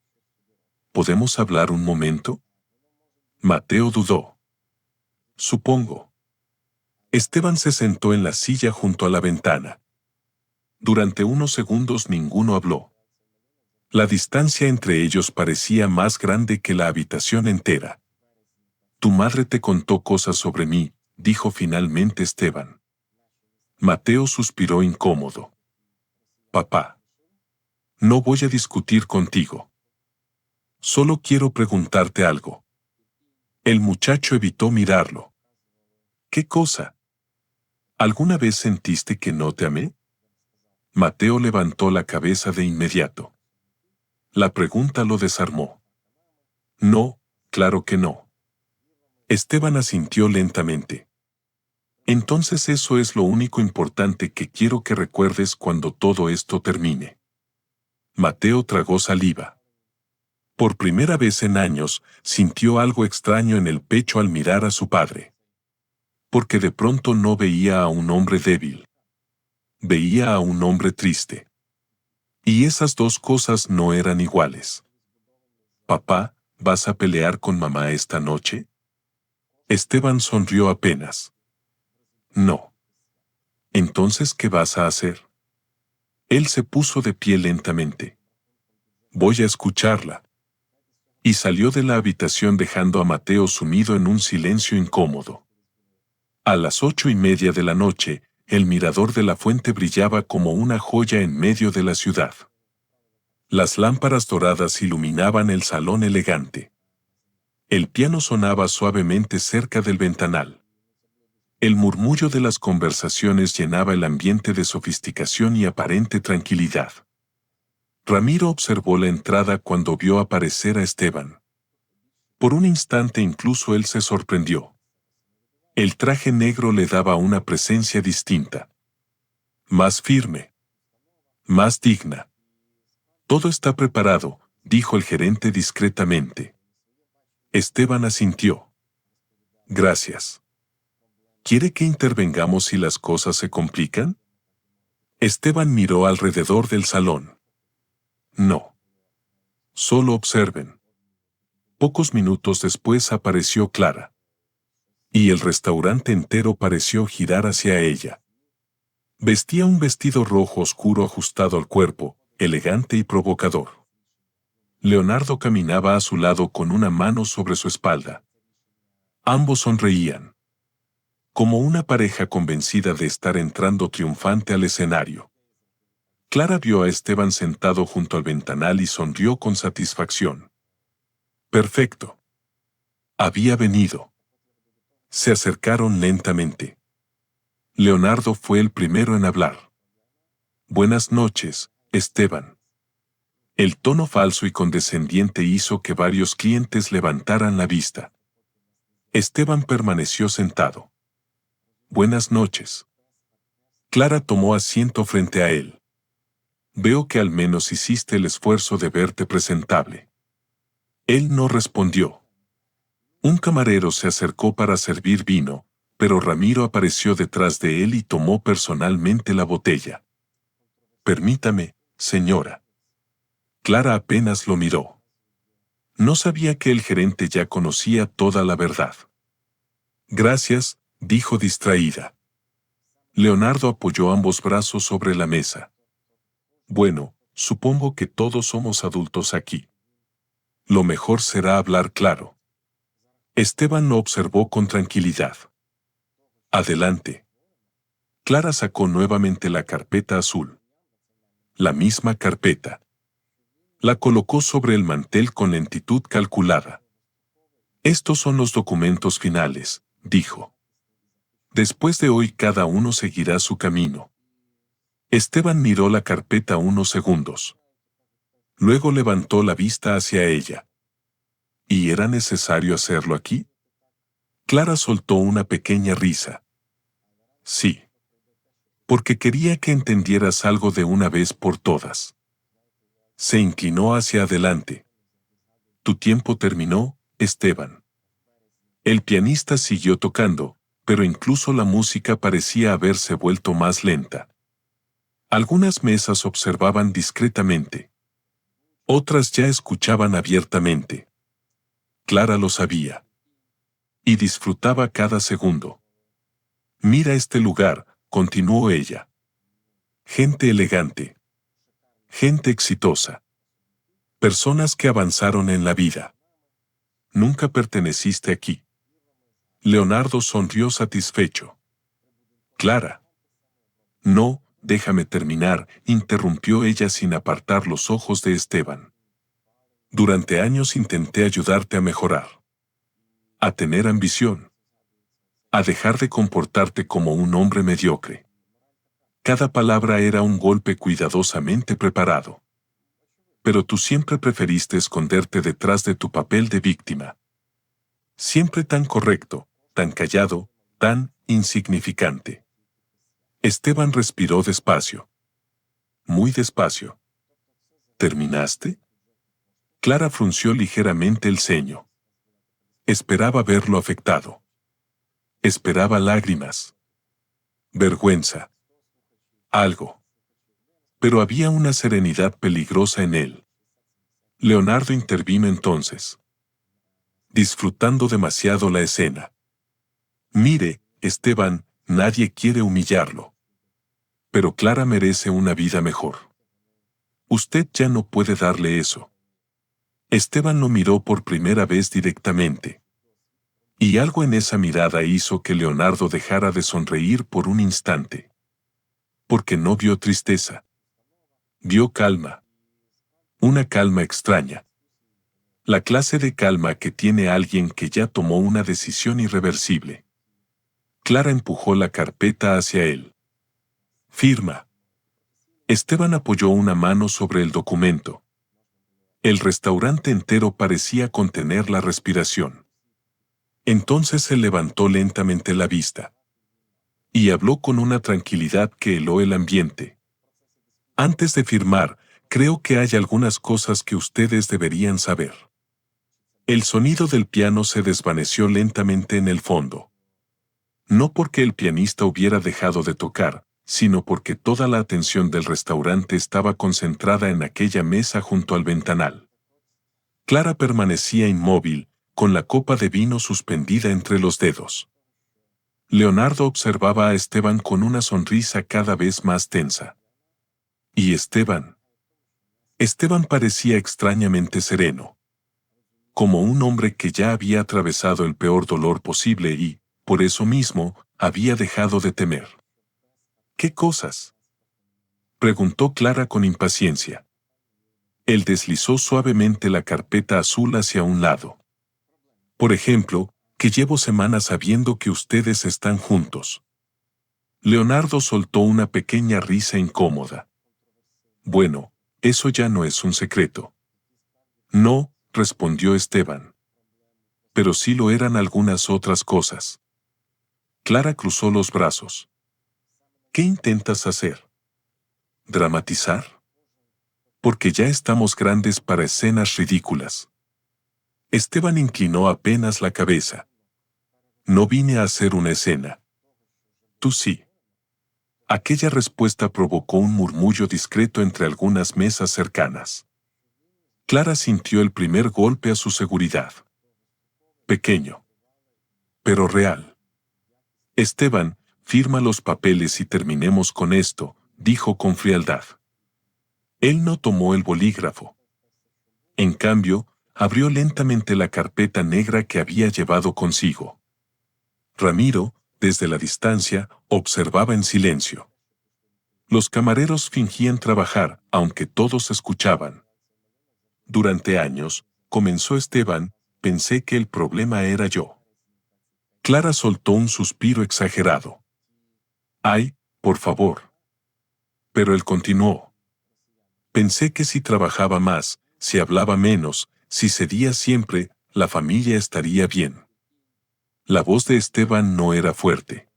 Speaker 1: ¿Podemos hablar un momento? Mateo dudó. Supongo. Esteban se sentó en la silla junto a la ventana. Durante unos segundos ninguno habló. La distancia entre ellos parecía más grande que la habitación entera. Tu madre te contó cosas sobre mí, dijo finalmente Esteban. Mateo suspiró incómodo. Papá. No voy a discutir contigo. Solo quiero preguntarte algo. El muchacho evitó mirarlo. ¿Qué cosa? ¿Alguna vez sentiste que no te amé? Mateo levantó la cabeza de inmediato. La pregunta lo desarmó. No, claro que no. Esteban asintió lentamente. Entonces eso es lo único importante que quiero que recuerdes cuando todo esto termine. Mateo tragó saliva. Por primera vez en años, sintió algo extraño en el pecho al mirar a su padre. Porque de pronto no veía a un hombre débil. Veía a un hombre triste. Y esas dos cosas no eran iguales. Papá, ¿vas a pelear con mamá esta noche? Esteban sonrió apenas. No. Entonces, ¿qué vas a hacer? Él se puso de pie lentamente. Voy a escucharla. Y salió de la habitación dejando a Mateo sumido en un silencio incómodo. A las 8:30 de la noche, el mirador de la fuente brillaba como una joya en medio de la ciudad. Las lámparas doradas iluminaban el salón elegante. El piano sonaba suavemente cerca del ventanal. El murmullo de las conversaciones llenaba el ambiente de sofisticación y aparente tranquilidad. Ramiro observó la entrada cuando vio aparecer a Esteban. Por un instante incluso él se sorprendió. El traje negro le daba una presencia distinta. Más firme. Más digna. Todo está preparado, dijo el gerente discretamente. Esteban asintió. Gracias. ¿Quiere que intervengamos si las cosas se complican? Esteban miró alrededor del salón. No. Solo observen. Pocos minutos después apareció Clara. Y el restaurante entero pareció girar hacia ella. Vestía un vestido rojo oscuro ajustado al cuerpo, elegante y provocador. Leonardo caminaba a su lado con una mano sobre su espalda. Ambos sonreían. Como una pareja convencida de estar entrando triunfante al escenario. Clara vio a Esteban sentado junto al ventanal y sonrió con satisfacción. Perfecto. Había venido. Se acercaron lentamente. Leonardo fue el primero en hablar. Buenas noches, Esteban. El tono falso y condescendiente hizo que varios clientes levantaran la vista. Esteban permaneció sentado. Buenas noches. Clara tomó asiento frente a él. Veo que al menos hiciste el esfuerzo de verte presentable. Él no respondió. Un camarero se acercó para servir vino, pero Ramiro apareció detrás de él y tomó personalmente la botella. Permítame, señora. Clara apenas lo miró. No sabía que el gerente ya conocía toda la verdad. Gracias, dijo distraída. Leonardo apoyó ambos brazos sobre la mesa. Bueno, supongo que todos somos adultos aquí. Lo mejor será hablar claro. Esteban lo observó con tranquilidad. Adelante. Clara sacó nuevamente la carpeta azul. La misma carpeta. La colocó sobre el mantel con lentitud calculada. Estos son los documentos finales, dijo. Después de hoy cada uno seguirá su camino. Esteban miró la carpeta unos segundos. Luego levantó la vista hacia ella. ¿Y era necesario hacerlo aquí? Clara soltó una pequeña risa. Sí. Porque quería que entendieras algo de una vez por todas. Se inclinó hacia adelante. Tu tiempo terminó, Esteban. El pianista siguió tocando, pero incluso la música parecía haberse vuelto más lenta. Algunas mesas observaban discretamente. Otras ya escuchaban abiertamente. Clara lo sabía. Y disfrutaba cada segundo. Mira este lugar, continuó ella. Gente elegante. Gente exitosa. Personas que avanzaron en la vida. Nunca perteneciste aquí. Leonardo sonrió satisfecho. Clara. No, déjame terminar, interrumpió ella sin apartar los ojos de Esteban. Durante años intenté ayudarte a mejorar. A tener ambición. A dejar de comportarte como un hombre mediocre. Cada palabra era un golpe cuidadosamente preparado. Pero tú siempre preferiste esconderte detrás de tu papel de víctima. Siempre tan correcto, tan callado, tan insignificante. Esteban respiró despacio. Muy despacio. ¿Terminaste? Clara frunció ligeramente el ceño. Esperaba verlo afectado. Esperaba lágrimas. Vergüenza. Algo. Pero había una serenidad peligrosa en él. Leonardo intervino entonces, disfrutando demasiado la escena. Mire, Esteban, nadie quiere humillarlo. Pero Clara merece una vida mejor. Usted ya no puede darle eso. Esteban lo miró por primera vez directamente. Y algo en esa mirada hizo que Leonardo dejara de sonreír por un instante. Porque no vio tristeza. Vio calma. Una calma extraña. La clase de calma que tiene alguien que ya tomó una decisión irreversible. Clara empujó la carpeta hacia él. Firma. Esteban apoyó una mano sobre el documento. El restaurante entero parecía contener la respiración. Entonces se levantó lentamente la vista. Y habló con una tranquilidad que heló el ambiente. Antes de firmar, creo que hay algunas cosas que ustedes deberían saber. El sonido del piano se desvaneció lentamente en el fondo. No porque el pianista hubiera dejado de tocar, sino porque toda la atención del restaurante estaba concentrada en aquella mesa junto al ventanal. Clara permanecía inmóvil, con la copa de vino suspendida entre los dedos. Leonardo observaba a Esteban con una sonrisa cada vez más tensa. ¿Y Esteban? Esteban parecía extrañamente sereno. Como un hombre que ya había atravesado el peor dolor posible y, por eso mismo, había dejado de temer. ¿Qué cosas? Preguntó Clara con impaciencia. Él deslizó suavemente la carpeta azul hacia un lado. Por ejemplo, que llevo semanas sabiendo que ustedes están juntos. Leonardo soltó una pequeña risa incómoda. Bueno, eso ya no es un secreto. No, respondió Esteban. Pero sí lo eran algunas otras cosas. Clara cruzó los brazos. ¿Qué intentas hacer? ¿Dramatizar? Porque ya estamos grandes para escenas ridículas. Esteban inclinó apenas la cabeza. No vine a hacer una escena. Tú sí. Aquella respuesta provocó un murmullo discreto entre algunas mesas cercanas. Clara sintió el primer golpe a su seguridad. Pequeño. Pero real. Esteban, firma los papeles y terminemos con esto, dijo con frialdad. Él no tomó el bolígrafo. En cambio, abrió lentamente la carpeta negra que había llevado consigo. Ramiro, desde la distancia, observaba en silencio. Los camareros fingían trabajar, aunque todos escuchaban. Durante años, comenzó Esteban, pensé que el problema era yo. Clara soltó un suspiro exagerado. Ay, por favor. Pero él continuó. Pensé que si trabajaba más, si hablaba menos, si cedía siempre, la familia estaría bien. La voz de Esteban no era fuerte.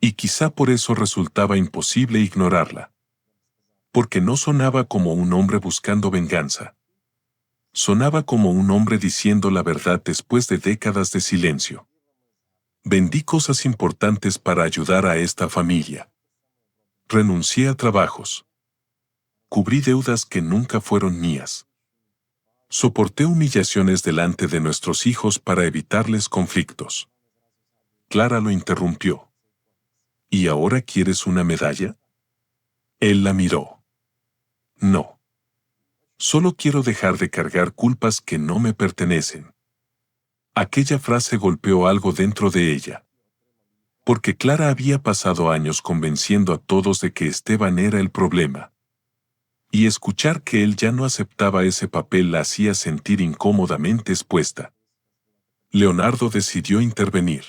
Speaker 1: Y quizá por eso resultaba imposible ignorarla. Porque no sonaba como un hombre buscando venganza. Sonaba como un hombre diciendo la verdad después de décadas de silencio. Vendí cosas importantes para ayudar a esta familia. Renuncié a trabajos. Cubrí deudas que nunca fueron mías. Soporté humillaciones delante de nuestros hijos para evitarles conflictos. Clara lo interrumpió. ¿Y ahora quieres una medalla? Él la miró. No. Solo quiero dejar de cargar culpas que no me pertenecen. Aquella frase golpeó algo dentro de ella. Porque Clara había pasado años convenciendo a todos de que Esteban era el problema. Y escuchar que él ya no aceptaba ese papel la hacía sentir incómodamente expuesta. Leonardo decidió intervenir.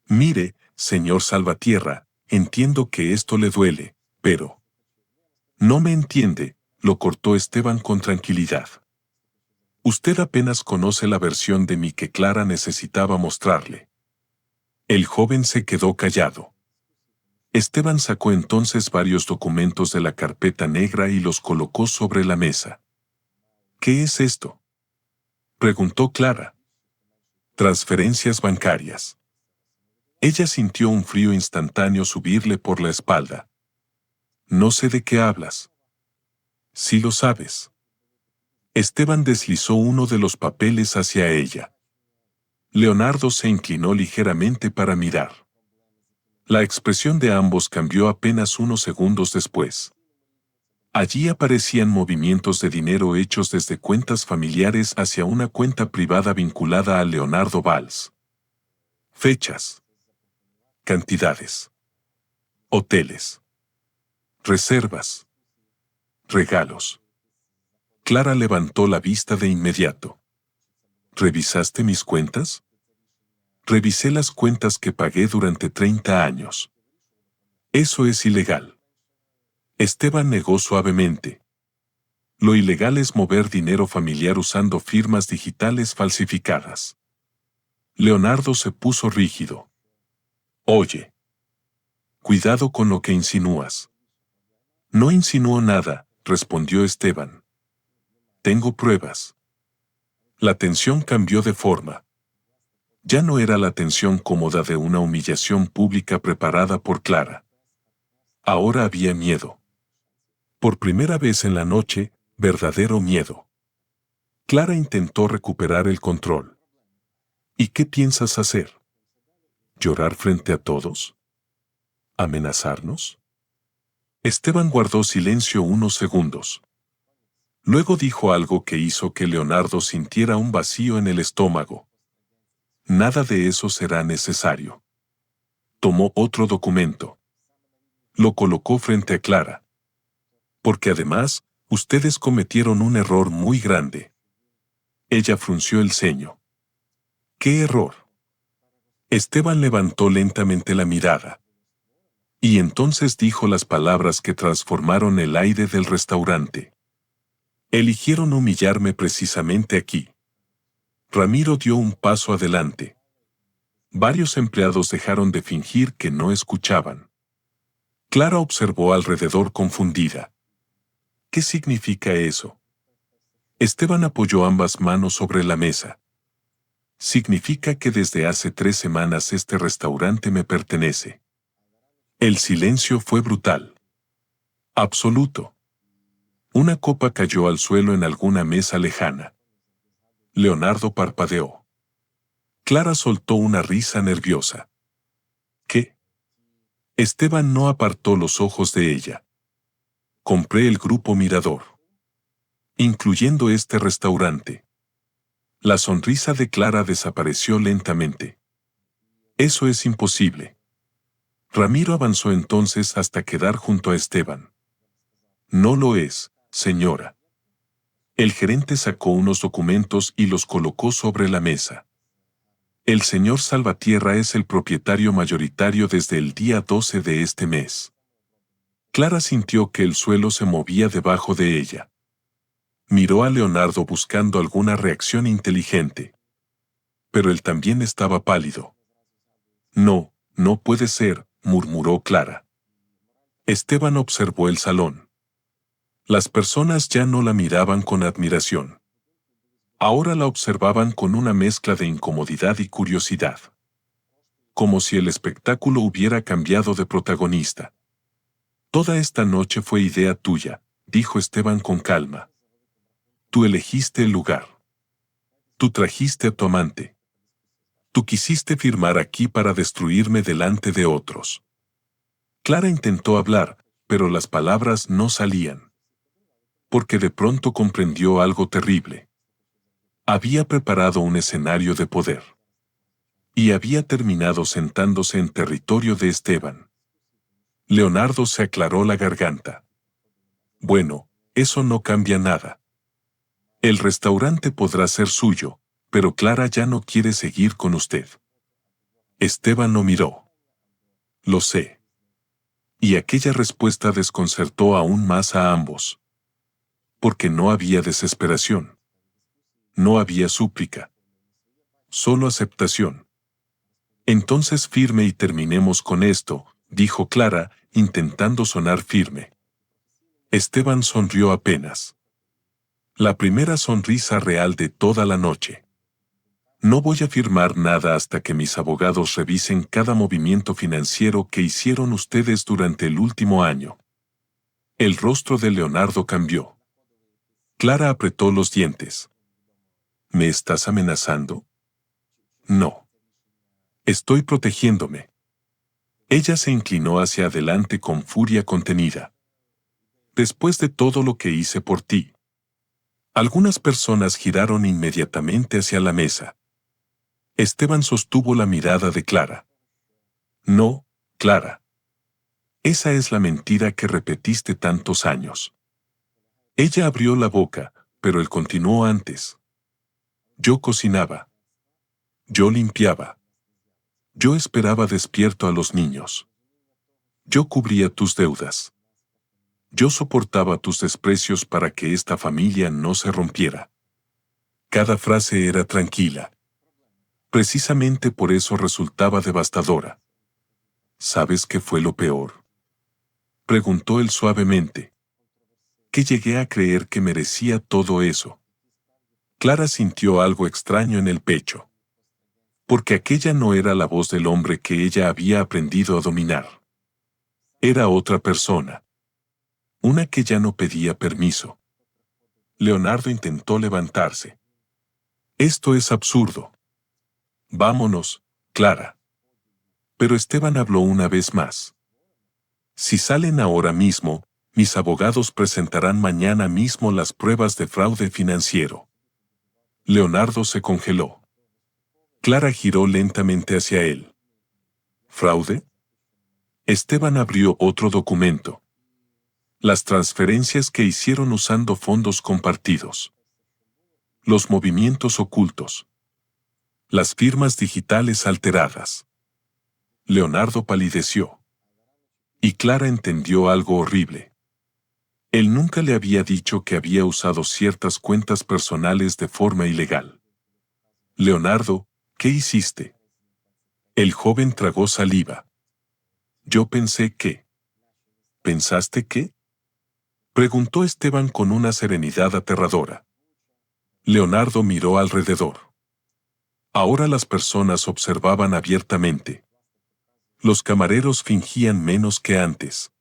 Speaker 1: Mire, señor Salvatierra, entiendo que esto le duele, pero... No me entiende, lo cortó Esteban con tranquilidad. Usted apenas conoce la versión de mí que Clara necesitaba mostrarle. El joven se quedó callado. Esteban sacó entonces varios documentos de la carpeta negra y los colocó sobre la mesa. ¿Qué es esto?, preguntó Clara. Transferencias bancarias. Ella sintió un frío instantáneo subirle por la espalda. No sé de qué hablas. Sí lo sabes. Esteban deslizó uno de los papeles hacia ella. Leonardo se inclinó ligeramente para mirar. La expresión de ambos cambió apenas unos segundos después. Allí aparecían movimientos de dinero hechos desde cuentas familiares hacia una cuenta privada vinculada a Leonardo Valls. Fechas. Cantidades. Hoteles. Reservas. Regalos. Clara levantó la vista de inmediato. ¿Revisaste mis cuentas? Revisé las cuentas que pagué durante 30 años. Eso es ilegal. Esteban negó suavemente. Lo ilegal es mover dinero familiar usando firmas digitales falsificadas. Leonardo se puso rígido. Oye. Cuidado con lo que insinúas. No insinúo nada, respondió Esteban. Tengo pruebas. La tensión cambió de forma. Ya no era la tensión cómoda de una humillación pública preparada por Clara. Ahora había miedo. Por primera vez en la noche, verdadero miedo. Clara intentó recuperar el control. ¿Y qué piensas hacer? ¿Llorar frente a todos? ¿Amenazarnos? Esteban guardó silencio unos segundos. Luego dijo algo que hizo que Leonardo sintiera un vacío en el estómago. Nada de eso será necesario. Tomó otro documento. Lo colocó frente a Clara. Porque además, ustedes cometieron un error muy grande. Ella frunció el ceño. ¿Qué error? Esteban levantó lentamente la mirada. Y entonces dijo las palabras que transformaron el aire del restaurante. Eligieron humillarme precisamente aquí. Ramiro dio un paso adelante. Varios empleados dejaron de fingir que no escuchaban. Clara observó alrededor confundida. ¿Qué significa eso? Esteban apoyó ambas manos sobre la mesa. Significa que desde hace 3 semanas este restaurante me pertenece. El silencio fue brutal. Absoluto. Una copa cayó al suelo en alguna mesa lejana. Leonardo parpadeó. Clara soltó una risa nerviosa. ¿Qué? Esteban no apartó los ojos de ella. Compré el grupo Mirador. Incluyendo este restaurante. La sonrisa de Clara desapareció lentamente. Eso es imposible. Ramiro avanzó entonces hasta quedar junto a Esteban. No lo es, señora. El gerente sacó unos documentos y los colocó sobre la mesa. El señor Salvatierra es el propietario mayoritario desde el día 12 de este mes. Clara sintió que el suelo se movía debajo de ella. Miró a Leonardo buscando alguna reacción inteligente. Pero él también estaba pálido. No, no puede ser, murmuró Clara. Esteban observó el salón. Las personas ya no la miraban con admiración. Ahora la observaban con una mezcla de incomodidad y curiosidad. Como si el espectáculo hubiera cambiado de protagonista. Toda esta noche fue idea tuya, dijo Esteban con calma. Tú elegiste el lugar. Tú trajiste a tu amante. Tú quisiste firmar aquí para destruirme delante de otros. Clara intentó hablar, pero las palabras no salían. Porque de pronto comprendió algo terrible. Había preparado un escenario de poder. Y había terminado sentándose en territorio de Esteban. Leonardo se aclaró la garganta. Bueno, eso no cambia nada. El restaurante podrá ser suyo, pero Clara ya no quiere seguir con usted. Esteban lo miró. Lo sé. Y aquella respuesta desconcertó aún más a ambos. Porque no había desesperación. No había súplica. Solo aceptación. Entonces firme y terminemos con esto, dijo Clara, intentando sonar firme. Esteban sonrió apenas. La primera sonrisa real de toda la noche. No voy a firmar nada hasta que mis abogados revisen cada movimiento financiero que hicieron ustedes durante el último año. El rostro de Leonardo cambió. Clara apretó los dientes. ¿Me estás amenazando? No. Estoy protegiéndome. Ella se inclinó hacia adelante con furia contenida. Después de todo lo que hice por ti. Algunas personas giraron inmediatamente hacia la mesa. Esteban sostuvo la mirada de Clara. No, Clara. Esa es la mentira que repetiste tantos años. Ella abrió la boca, pero él continuó antes. Yo cocinaba. Yo limpiaba. Yo esperaba despierto a los niños. Yo cubría tus deudas. Yo soportaba tus desprecios para que esta familia no se rompiera. Cada frase era tranquila. Precisamente por eso resultaba devastadora. ¿Sabes qué fue lo peor? Preguntó él suavemente. Que llegué a creer que merecía todo eso. Clara sintió algo extraño en el pecho. Porque aquella no era la voz del hombre que ella había aprendido a dominar. Era otra persona. Una que ya no pedía permiso. Leonardo intentó levantarse. Esto es absurdo. Vámonos, Clara. Pero Esteban habló una vez más. Si salen ahora mismo, mis abogados presentarán mañana mismo las pruebas de fraude financiero. Leonardo se congeló. Clara giró lentamente hacia él. ¿Fraude? Esteban abrió otro documento. Las transferencias que hicieron usando fondos compartidos. Los movimientos ocultos. Las firmas digitales alteradas. Leonardo palideció. Y Clara entendió algo horrible. Él nunca le había dicho que había usado ciertas cuentas personales de forma ilegal. Leonardo, ¿qué hiciste? El joven tragó saliva. Yo pensé que... ¿Pensaste qué? Preguntó Esteban con una serenidad aterradora. Leonardo miró alrededor. Ahora las personas observaban abiertamente. Los camareros fingían menos que antes.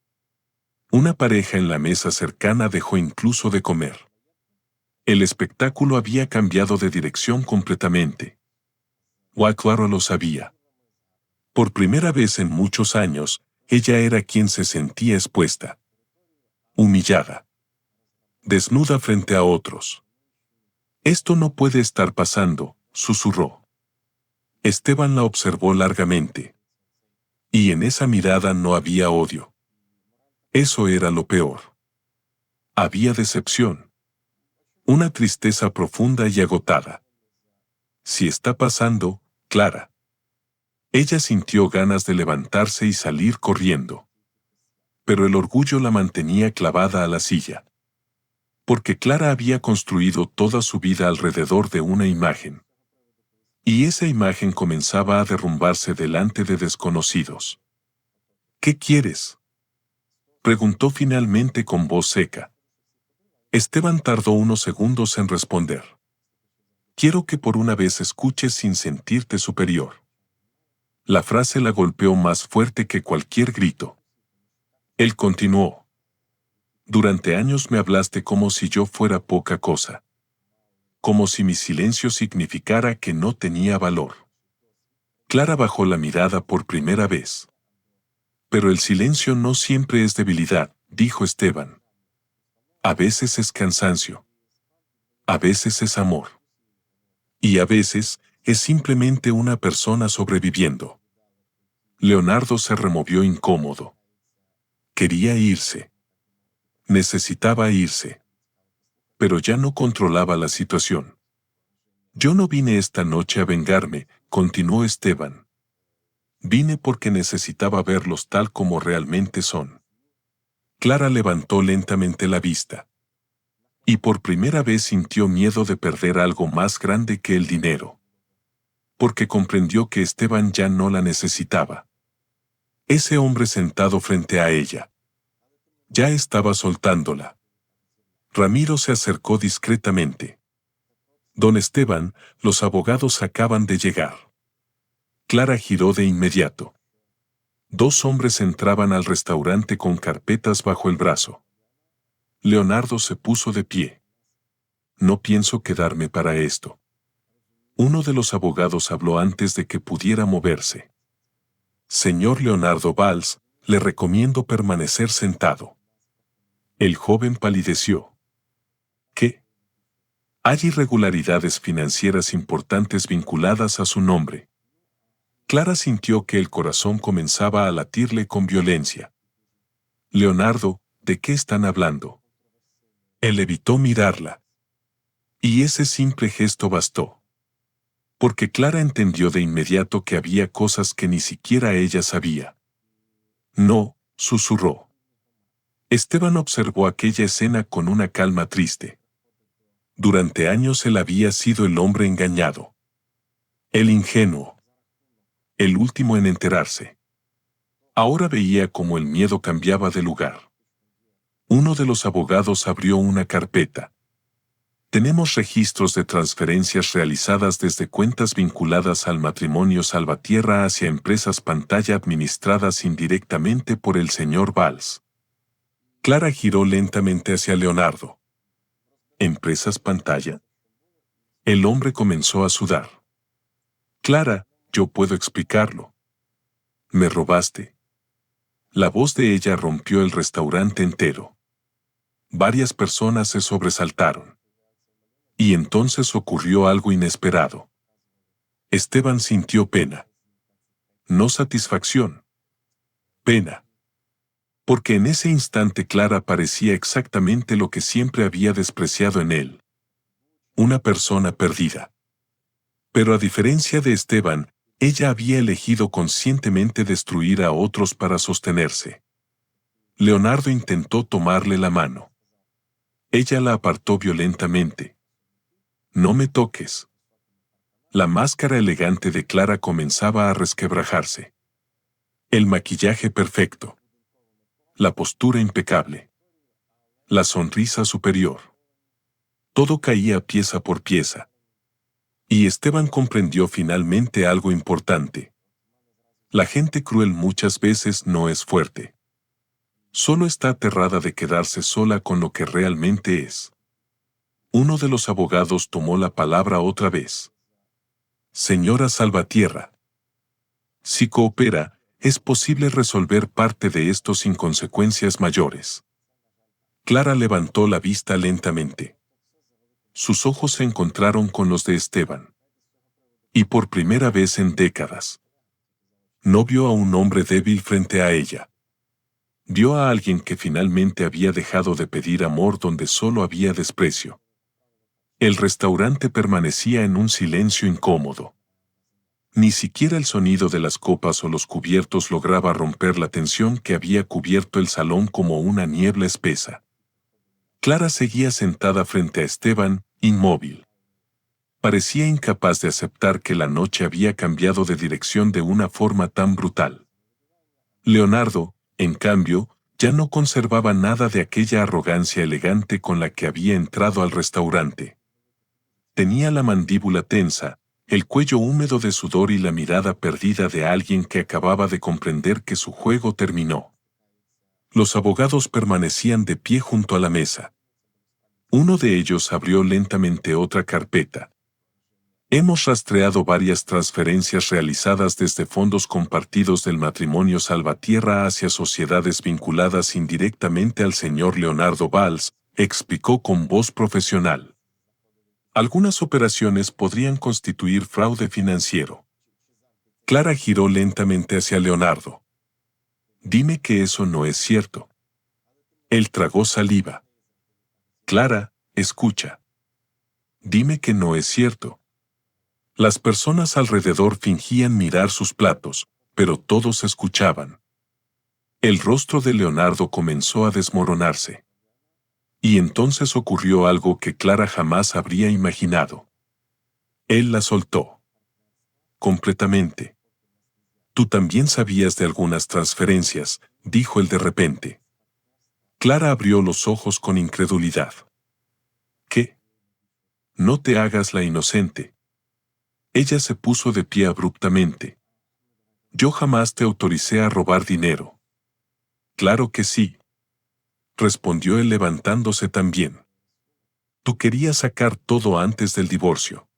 Speaker 1: Una pareja en la mesa cercana dejó incluso de comer. El espectáculo había cambiado de dirección completamente. Clara lo sabía. Por primera vez en muchos años, ella era quien se sentía expuesta. Humillada. Desnuda frente a otros. Esto no puede estar pasando, susurró. Esteban la observó largamente. Y en esa mirada no había odio. Eso era lo peor. Había decepción. Una tristeza profunda y agotada. Si está pasando, Clara. Ella sintió ganas de levantarse y salir corriendo. Pero el orgullo la mantenía clavada a la silla. Porque Clara había construido toda su vida alrededor de una imagen. Y esa imagen comenzaba a derrumbarse delante de desconocidos. ¿Qué quieres? Preguntó finalmente con voz seca. Esteban tardó unos segundos en responder. Quiero que por una vez escuches sin sentirte superior. La frase la golpeó más fuerte que cualquier grito. Él continuó. Durante años me hablaste como si yo fuera poca cosa. Como si mi silencio significara que no tenía valor. Clara bajó la mirada por primera vez. Pero el silencio no siempre es debilidad, dijo Esteban. A veces es cansancio. A veces es amor. Y a veces es simplemente una persona sobreviviendo. Leonardo se removió incómodo. Quería irse. Necesitaba irse. Pero ya no controlaba la situación. Yo no vine esta noche a vengarme, continuó Esteban. Vine porque necesitaba verlos tal como realmente son. Clara levantó lentamente la vista. Y por primera vez sintió miedo de perder algo más grande que el dinero. porque comprendió que Esteban ya no la necesitaba. Ese hombre sentado frente a ella ya estaba soltándola. Ramiro se acercó discretamente. Don Esteban, los abogados acaban de llegar. Clara giró de inmediato. Dos hombres entraban al restaurante con carpetas bajo el brazo. Leonardo se puso de pie. No pienso quedarme para esto. Uno de los abogados habló antes de que pudiera moverse. Señor Leonardo Valls, le recomiendo permanecer sentado. El joven palideció. ¿Qué? Hay irregularidades financieras importantes vinculadas a su nombre. Clara sintió que el corazón comenzaba a latirle con violencia. Leonardo, ¿de qué están hablando? Él evitó mirarla. Y ese simple gesto bastó. Porque Clara entendió de inmediato que había cosas que ni siquiera ella sabía. No, susurró. Esteban observó aquella escena con una calma triste. Durante años él había sido el hombre engañado. El ingenuo. El último en enterarse. Ahora veía cómo el miedo cambiaba de lugar. Uno de los abogados abrió una carpeta. Tenemos registros de transferencias realizadas desde cuentas vinculadas al matrimonio Salvatierra hacia empresas pantalla administradas indirectamente por el señor Valls. Clara giró lentamente hacia Leonardo. ¿Empresas pantalla? El hombre comenzó a sudar. Clara, yo puedo explicarlo. ¿Me robaste? La voz de ella rompió el restaurante entero. Varias personas se sobresaltaron. Y entonces ocurrió algo inesperado. Esteban sintió pena. No satisfacción. Pena. Porque en ese instante Clara parecía exactamente lo que siempre había despreciado en él. Una persona perdida. Pero a diferencia de Esteban, ella había elegido conscientemente destruir a otros para sostenerse. Leonardo intentó tomarle la mano. Ella la apartó violentamente. No me toques. La máscara elegante de Clara comenzaba a resquebrajarse. El maquillaje perfecto. La postura impecable. La sonrisa superior. Todo caía pieza por pieza. Y Esteban comprendió finalmente algo importante. La gente cruel muchas veces no es fuerte. Solo está aterrada de quedarse sola con lo que realmente es. Uno de los abogados tomó la palabra otra vez. Señora Salvatierra. Si coopera, es posible resolver parte de esto sin consecuencias mayores. Clara levantó la vista lentamente. Sus ojos se encontraron con los de Esteban. Y por primera vez en décadas. No vio a un hombre débil frente a ella. Vio a alguien que finalmente había dejado de pedir amor donde solo había desprecio. El restaurante permanecía en un silencio incómodo. Ni siquiera el sonido de las copas o los cubiertos lograba romper la tensión que había cubierto el salón como una niebla espesa. Clara seguía sentada frente a Esteban, inmóvil. Parecía incapaz de aceptar que la noche había cambiado de dirección de una forma tan brutal. Leonardo, en cambio, ya no conservaba nada de aquella arrogancia elegante con la que había entrado al restaurante. Tenía la mandíbula tensa, el cuello húmedo de sudor y la mirada perdida de alguien que acababa de comprender que su juego terminó. Los abogados permanecían de pie junto a la mesa. Uno de ellos abrió lentamente otra carpeta. Hemos rastreado varias transferencias realizadas desde fondos compartidos del matrimonio Salvatierra hacia sociedades vinculadas indirectamente al señor Leonardo Valls, explicó con voz profesional. Algunas operaciones podrían constituir fraude financiero. Clara giró lentamente hacia Leonardo. Dime que eso no es cierto. Él tragó saliva. Clara, escucha. Dime que no es cierto. Las personas alrededor fingían mirar sus platos, pero todos escuchaban. El rostro de Leonardo comenzó a desmoronarse. Y entonces ocurrió algo que Clara jamás habría imaginado. Él la soltó. completamente. Tú también sabías de algunas transferencias, dijo él de repente. Clara abrió los ojos con incredulidad. ¿Qué? No te hagas la inocente. Ella se puso de pie abruptamente. Yo jamás te autoricé a robar dinero. Claro que sí, respondió él levantándose también. Tú querías sacar todo antes del divorcio.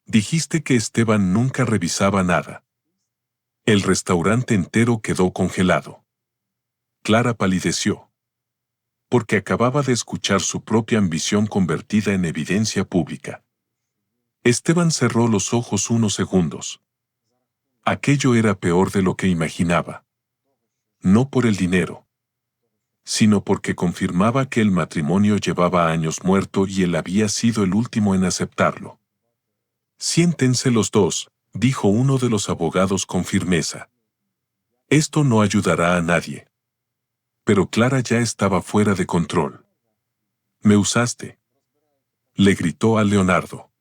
Speaker 1: Dijiste que Esteban nunca revisaba nada. El restaurante entero quedó congelado. Clara palideció. Porque acababa de escuchar su propia ambición convertida en evidencia pública. Esteban cerró los ojos unos segundos. Aquello era peor de lo que imaginaba. No por el dinero, sino porque confirmaba que el matrimonio llevaba años muerto y él había sido el último en aceptarlo. Siéntense los dos, dijo uno de los abogados con firmeza. Esto no ayudará a nadie. Pero Clara ya estaba fuera de control. «Me usaste», le gritó a Leonardo.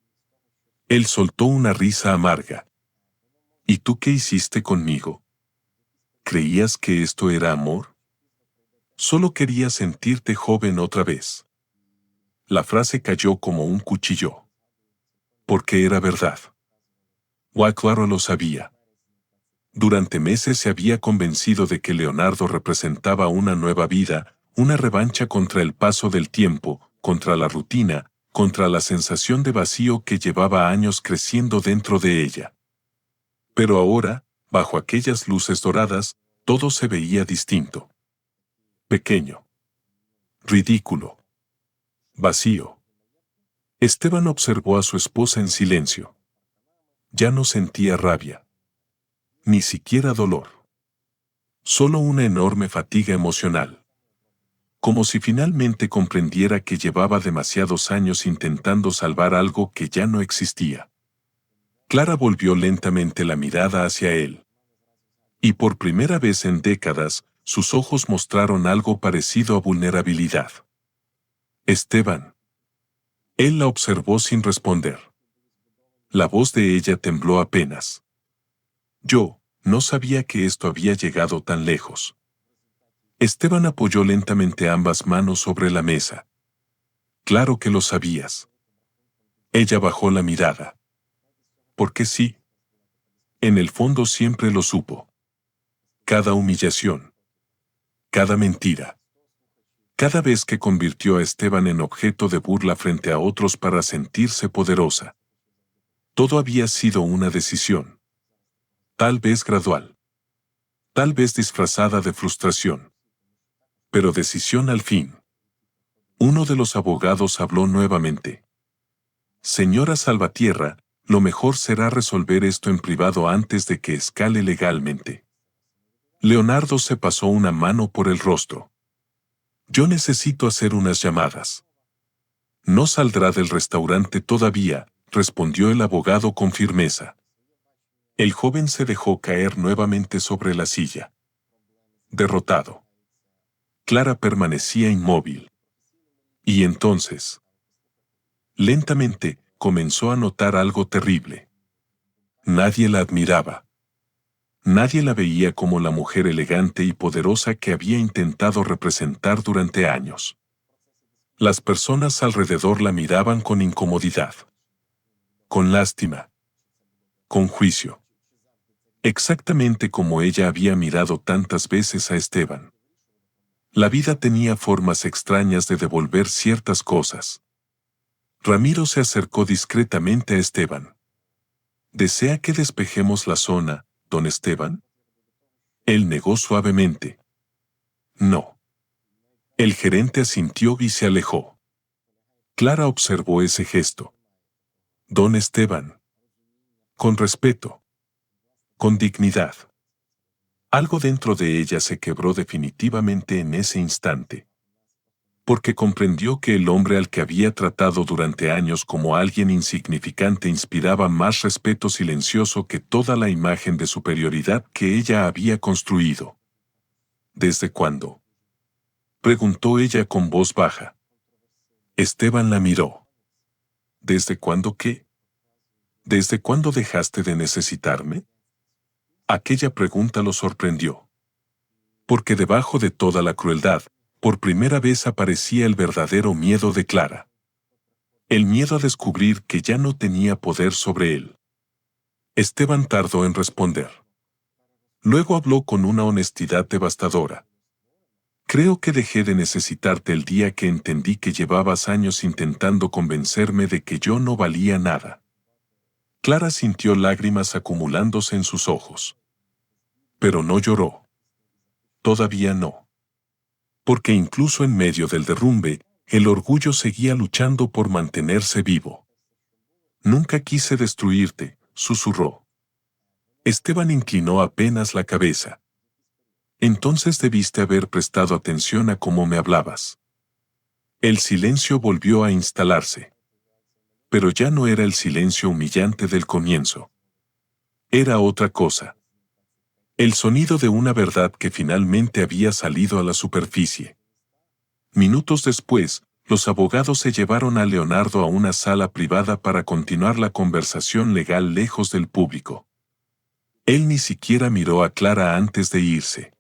Speaker 1: Él soltó una risa amarga. «¿Y tú qué hiciste conmigo? ¿Creías que esto era amor? Solo quería sentirte joven otra vez». La frase cayó como un cuchillo. Porque era verdad. Clara lo sabía. Durante meses se había convencido de que Leonardo representaba una nueva vida, una revancha contra el paso del tiempo, contra la rutina, contra la sensación de vacío que llevaba años creciendo dentro de ella. Pero ahora, bajo aquellas luces doradas, todo se veía distinto. Pequeño. Ridículo. Vacío. Esteban observó a su esposa en silencio. Ya no sentía rabia. Ni siquiera dolor. Solo una enorme fatiga emocional. Como si finalmente comprendiera que llevaba demasiados años intentando salvar algo que ya no existía. Clara volvió lentamente la mirada hacia él. Y por primera vez en décadas, sus ojos mostraron algo parecido a vulnerabilidad. Esteban. Él la observó sin responder. La voz de ella tembló apenas. Yo no sabía que esto había llegado tan lejos. Esteban apoyó lentamente ambas manos sobre la mesa. Claro que lo sabías. Ella bajó la mirada. Porque sí. En el fondo siempre lo supo. Cada humillación. Cada mentira. Cada vez que convirtió a Esteban en objeto de burla frente a otros para sentirse poderosa. Todo había sido una decisión. Tal vez gradual. Tal vez disfrazada de frustración. Pero decisión al fin. Uno de los abogados habló nuevamente. Señora Salvatierra, lo mejor será resolver esto en privado antes de que escale legalmente. Leonardo se pasó una mano por el rostro. Yo necesito hacer unas llamadas. No saldrá del restaurante todavía, respondió el abogado con firmeza. El joven se dejó caer nuevamente sobre la silla. Derrotado. Clara permanecía inmóvil. Y entonces, lentamente, comenzó a notar algo terrible. Nadie la admiraba. Nadie la veía como la mujer elegante y poderosa que había intentado representar durante años. Las personas alrededor la miraban con incomodidad. Con lástima. Con juicio. Exactamente como ella había mirado tantas veces a Esteban. La vida tenía formas extrañas de devolver ciertas cosas. Ramiro se acercó discretamente a Esteban. ¿Desea que despejemos la zona, don Esteban? Él negó suavemente. No. El gerente asintió y se alejó. Clara observó ese gesto. Don Esteban. Con respeto. Con dignidad. Algo dentro de ella se quebró definitivamente en ese instante. Porque comprendió que el hombre al que había tratado durante años como alguien insignificante inspiraba más respeto silencioso que toda la imagen de superioridad que ella había construido. ¿Desde cuándo? Preguntó ella con voz baja. Esteban la miró. ¿Desde cuándo qué? ¿Desde cuándo dejaste de necesitarme? Aquella pregunta lo sorprendió. Porque debajo de toda la crueldad, por primera vez aparecía el verdadero miedo de Clara. El miedo a descubrir que ya no tenía poder sobre él. Esteban tardó en responder. Luego habló con una honestidad devastadora. Creo que dejé de necesitarte el día que entendí que llevabas años intentando convencerme de que yo no valía nada. Clara sintió lágrimas acumulándose en sus ojos. Pero no lloró. Todavía no. Porque incluso en medio del derrumbe, el orgullo seguía luchando por mantenerse vivo. Nunca quise destruirte, susurró. Esteban inclinó apenas la cabeza. Entonces debiste haber prestado atención a cómo me hablabas. El silencio volvió a instalarse. Pero ya no era el silencio humillante del comienzo. Era otra cosa. El sonido de una verdad que finalmente había salido a la superficie. Minutos después, los abogados se llevaron a Leonardo a una sala privada para continuar la conversación legal lejos del público. Él ni siquiera miró a Clara antes de irse.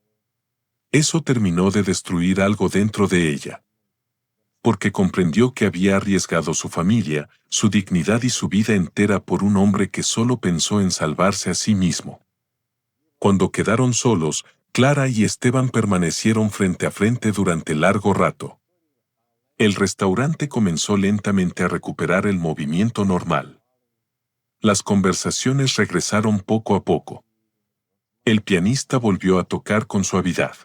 Speaker 1: Eso terminó de destruir algo dentro de ella. Porque comprendió que había arriesgado su familia, su dignidad y su vida entera por un hombre que solo pensó en salvarse a sí mismo. Cuando quedaron solos, Clara y Esteban permanecieron frente a frente durante largo rato. El restaurante comenzó lentamente a recuperar el movimiento normal. Las conversaciones regresaron poco a poco. El pianista volvió a tocar con suavidad.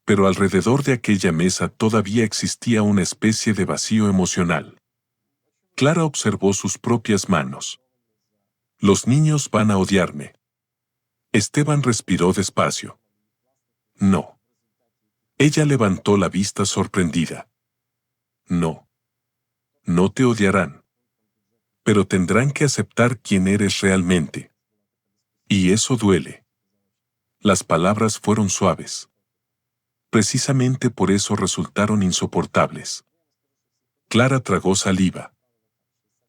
Speaker 1: Pero alrededor de aquella mesa todavía existía una especie de vacío emocional. Clara observó sus propias manos. Los niños van a odiarme. Esteban respiró despacio. No. Ella levantó la vista sorprendida. No. No te odiarán. Pero tendrán que aceptar quién eres realmente. Y eso duele. Las palabras fueron suaves. Precisamente por eso resultaron insoportables. Clara tragó saliva.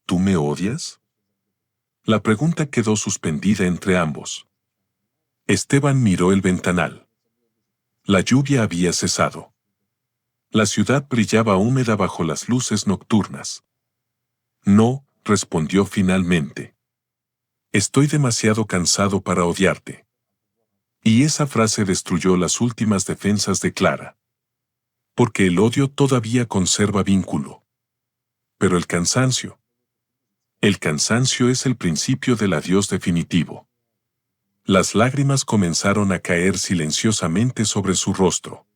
Speaker 1: ¿Tú me odias? La pregunta quedó suspendida entre ambos. Esteban miró el ventanal. La lluvia había cesado. La ciudad brillaba húmeda bajo las luces nocturnas. No, respondió finalmente. Estoy demasiado cansado para odiarte. Y esa frase destruyó las últimas defensas de Clara. Porque el odio todavía conserva vínculo. Pero el cansancio. El cansancio es el principio del adiós definitivo. Las lágrimas comenzaron a caer silenciosamente sobre su rostro.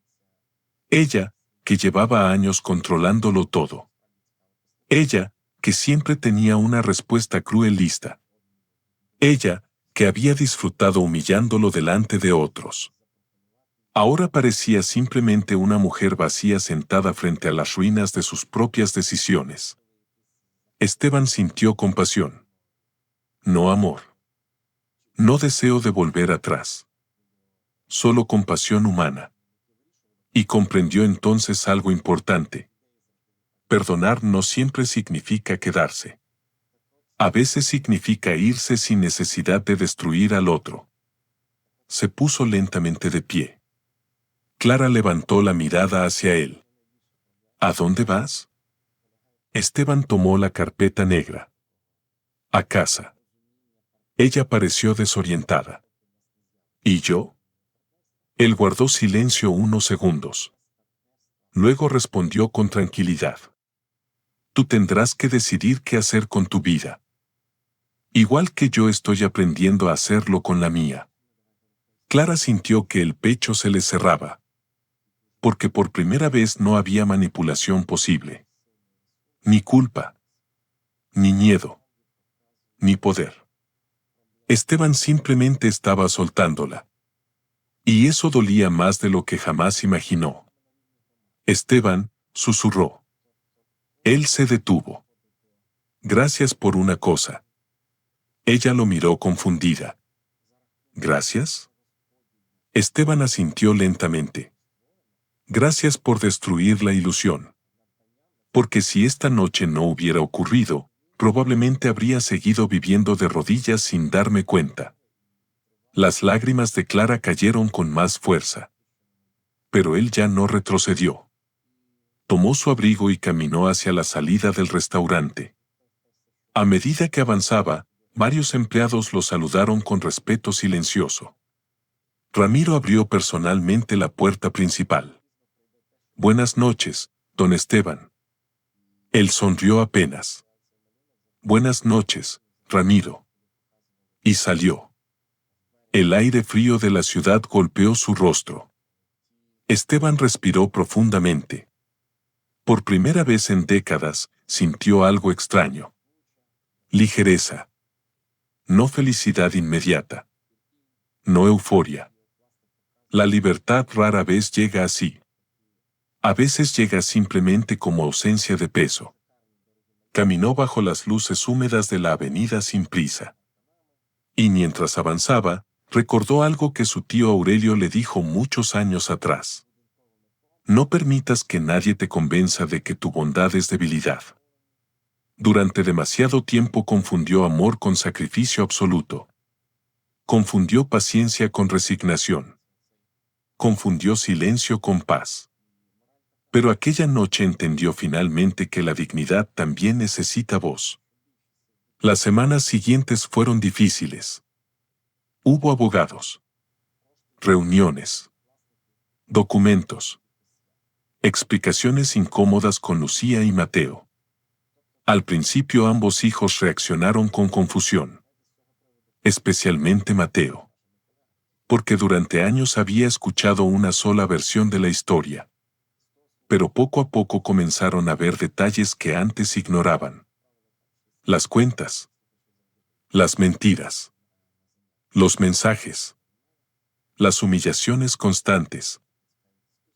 Speaker 1: Ella, que llevaba años controlándolo todo. Ella, que siempre tenía una respuesta cruel lista. Ella, que había disfrutado humillándolo delante de otros. Ahora parecía simplemente una mujer vacía sentada frente a las ruinas de sus propias decisiones. Esteban sintió compasión. No amor. No deseo de volver atrás. Solo compasión humana. Y comprendió entonces algo importante. Perdonar no siempre significa quedarse. A veces significa irse sin necesidad de destruir al otro. Se puso lentamente de pie. Clara levantó la mirada hacia él. ¿A dónde vas? Esteban tomó la carpeta negra. A casa. Ella pareció desorientada. ¿Y yo? Él guardó silencio unos segundos. Luego respondió con tranquilidad. Tú tendrás que decidir qué hacer con tu vida. Igual que yo estoy aprendiendo a hacerlo con la mía. Clara sintió que el pecho se le cerraba. Porque por primera vez no había manipulación posible. Ni culpa. Ni miedo. Ni poder. Esteban simplemente estaba soltándola. Y eso dolía más de lo que jamás imaginó. Esteban, susurró. Él se detuvo. Gracias por una cosa. Ella lo miró confundida. ¿Gracias? Esteban asintió lentamente. Gracias por destruir la ilusión. Porque si esta noche no hubiera ocurrido, probablemente habría seguido viviendo de rodillas sin darme cuenta. Las lágrimas de Clara cayeron con más fuerza. Pero él ya no retrocedió. Tomó su abrigo y caminó hacia la salida del restaurante. A medida que avanzaba, varios empleados lo saludaron con respeto silencioso. Ramiro abrió personalmente la puerta principal. «Buenas noches, don Esteban». Él sonrió apenas. «Buenas noches, Ramiro». Y salió. El aire frío de la ciudad golpeó su rostro. Esteban respiró profundamente. Por primera vez en décadas, sintió algo extraño. Ligereza. No felicidad inmediata. No euforia. La libertad rara vez llega así. A veces llega simplemente como ausencia de peso. Caminó bajo las luces húmedas de la avenida sin prisa. Y mientras avanzaba, recordó algo que su tío Aurelio le dijo muchos años atrás. No permitas que nadie te convenza de que tu bondad es debilidad. Durante demasiado tiempo confundió amor con sacrificio absoluto. Confundió paciencia con resignación. Confundió silencio con paz. Pero aquella noche entendió finalmente que la dignidad también necesita voz. Las semanas siguientes fueron difíciles. Hubo abogados, reuniones, documentos, explicaciones incómodas con Lucía y Mateo. Al principio ambos hijos reaccionaron con confusión. Especialmente Mateo. Porque durante años había escuchado una sola versión de la historia. Pero poco a poco comenzaron a ver detalles que antes ignoraban. Las cuentas. Las mentiras. Los mensajes. Las humillaciones constantes.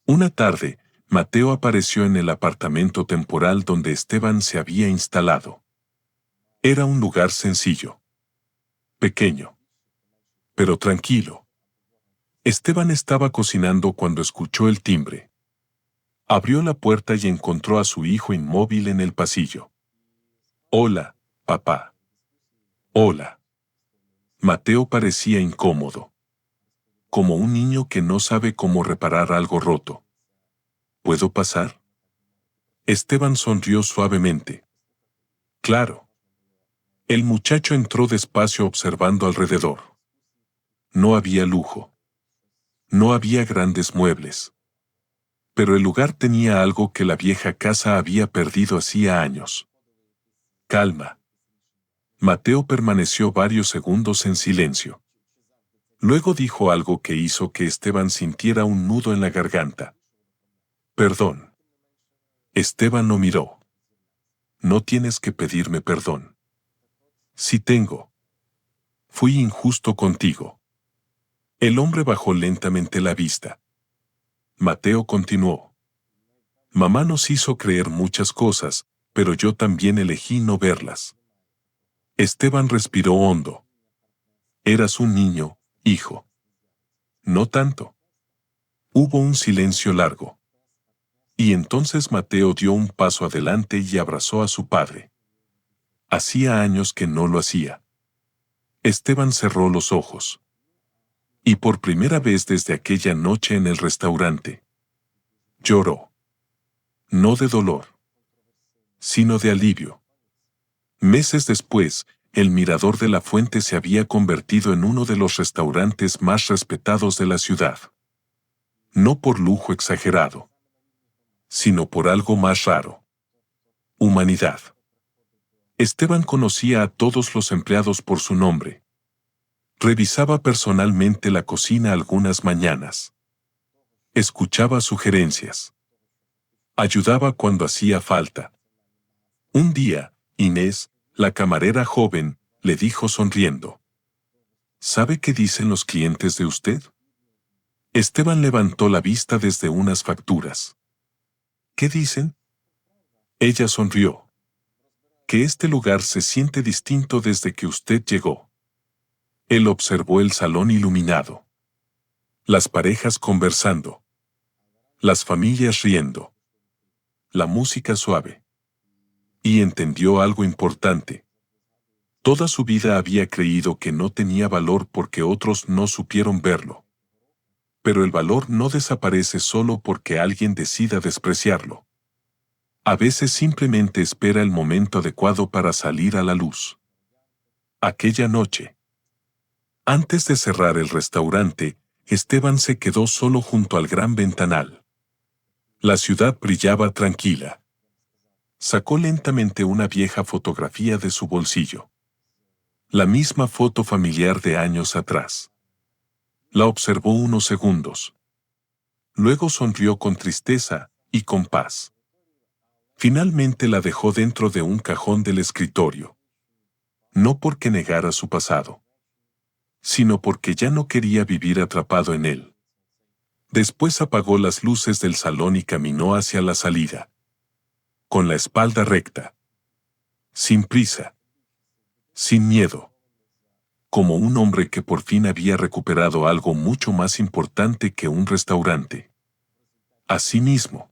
Speaker 1: Una tarde, Mateo apareció en el apartamento temporal donde Esteban se había instalado. Era un lugar sencillo. Pequeño. Pero tranquilo. Esteban estaba cocinando cuando escuchó el timbre. Abrió la puerta y encontró a su hijo inmóvil en el pasillo. «Hola, papá». «Hola». Mateo parecía incómodo. Como un niño que no sabe cómo reparar algo roto. ¿Puedo pasar? Esteban sonrió suavemente. Claro. El muchacho entró despacio observando alrededor. No había lujo. No había grandes muebles. Pero el lugar tenía algo que la vieja casa había perdido hacía años. Calma. Mateo permaneció varios segundos en silencio. Luego dijo algo que hizo que Esteban sintiera un nudo en la garganta. Perdón. Esteban lo miró. No tienes que pedirme perdón. Sí tengo. Fui injusto contigo. El hombre bajó lentamente la vista. Mateo continuó. Mamá nos hizo creer muchas cosas, pero yo también elegí no verlas. Esteban respiró hondo. Eras un niño, hijo. No tanto. Hubo un silencio largo. Y entonces Mateo dio un paso adelante y abrazó a su padre. Hacía años que no lo hacía. Esteban cerró los ojos. Y por primera vez desde aquella noche en el restaurante, lloró. No de dolor, sino de alivio. Meses después, el Mirador de la Fuente se había convertido en uno de los restaurantes más respetados de la ciudad. No por lujo exagerado, sino por algo más raro. Humanidad. Esteban conocía a todos los empleados por su nombre. Revisaba personalmente la cocina algunas mañanas. Escuchaba sugerencias. Ayudaba cuando hacía falta. Un día, Inés, la camarera joven, le dijo sonriendo. ¿Sabe qué dicen los clientes de usted? Esteban levantó la vista desde unas facturas. ¿Qué dicen? Ella sonrió. Que este lugar se siente distinto desde que usted llegó. Él observó el salón iluminado. Las parejas conversando. Las familias riendo. La música suave. Y entendió algo importante. Toda su vida había creído que no tenía valor porque otros no supieron verlo. Pero el valor no desaparece solo porque alguien decida despreciarlo. A veces simplemente espera el momento adecuado para salir a la luz. Aquella noche, antes de cerrar el restaurante, Esteban se quedó solo junto al gran ventanal. La ciudad brillaba tranquila. Sacó lentamente una vieja fotografía de su bolsillo. La misma foto familiar de años atrás. La observó unos segundos. Luego sonrió con tristeza y con paz. Finalmente la dejó dentro de un cajón del escritorio. No porque negara su pasado, sino porque ya no quería vivir atrapado en él. Después apagó las luces del salón y caminó hacia la salida. Con la espalda recta. Sin prisa. Sin miedo. Como un hombre que por fin había recuperado algo mucho más importante que un restaurante. A sí mismo.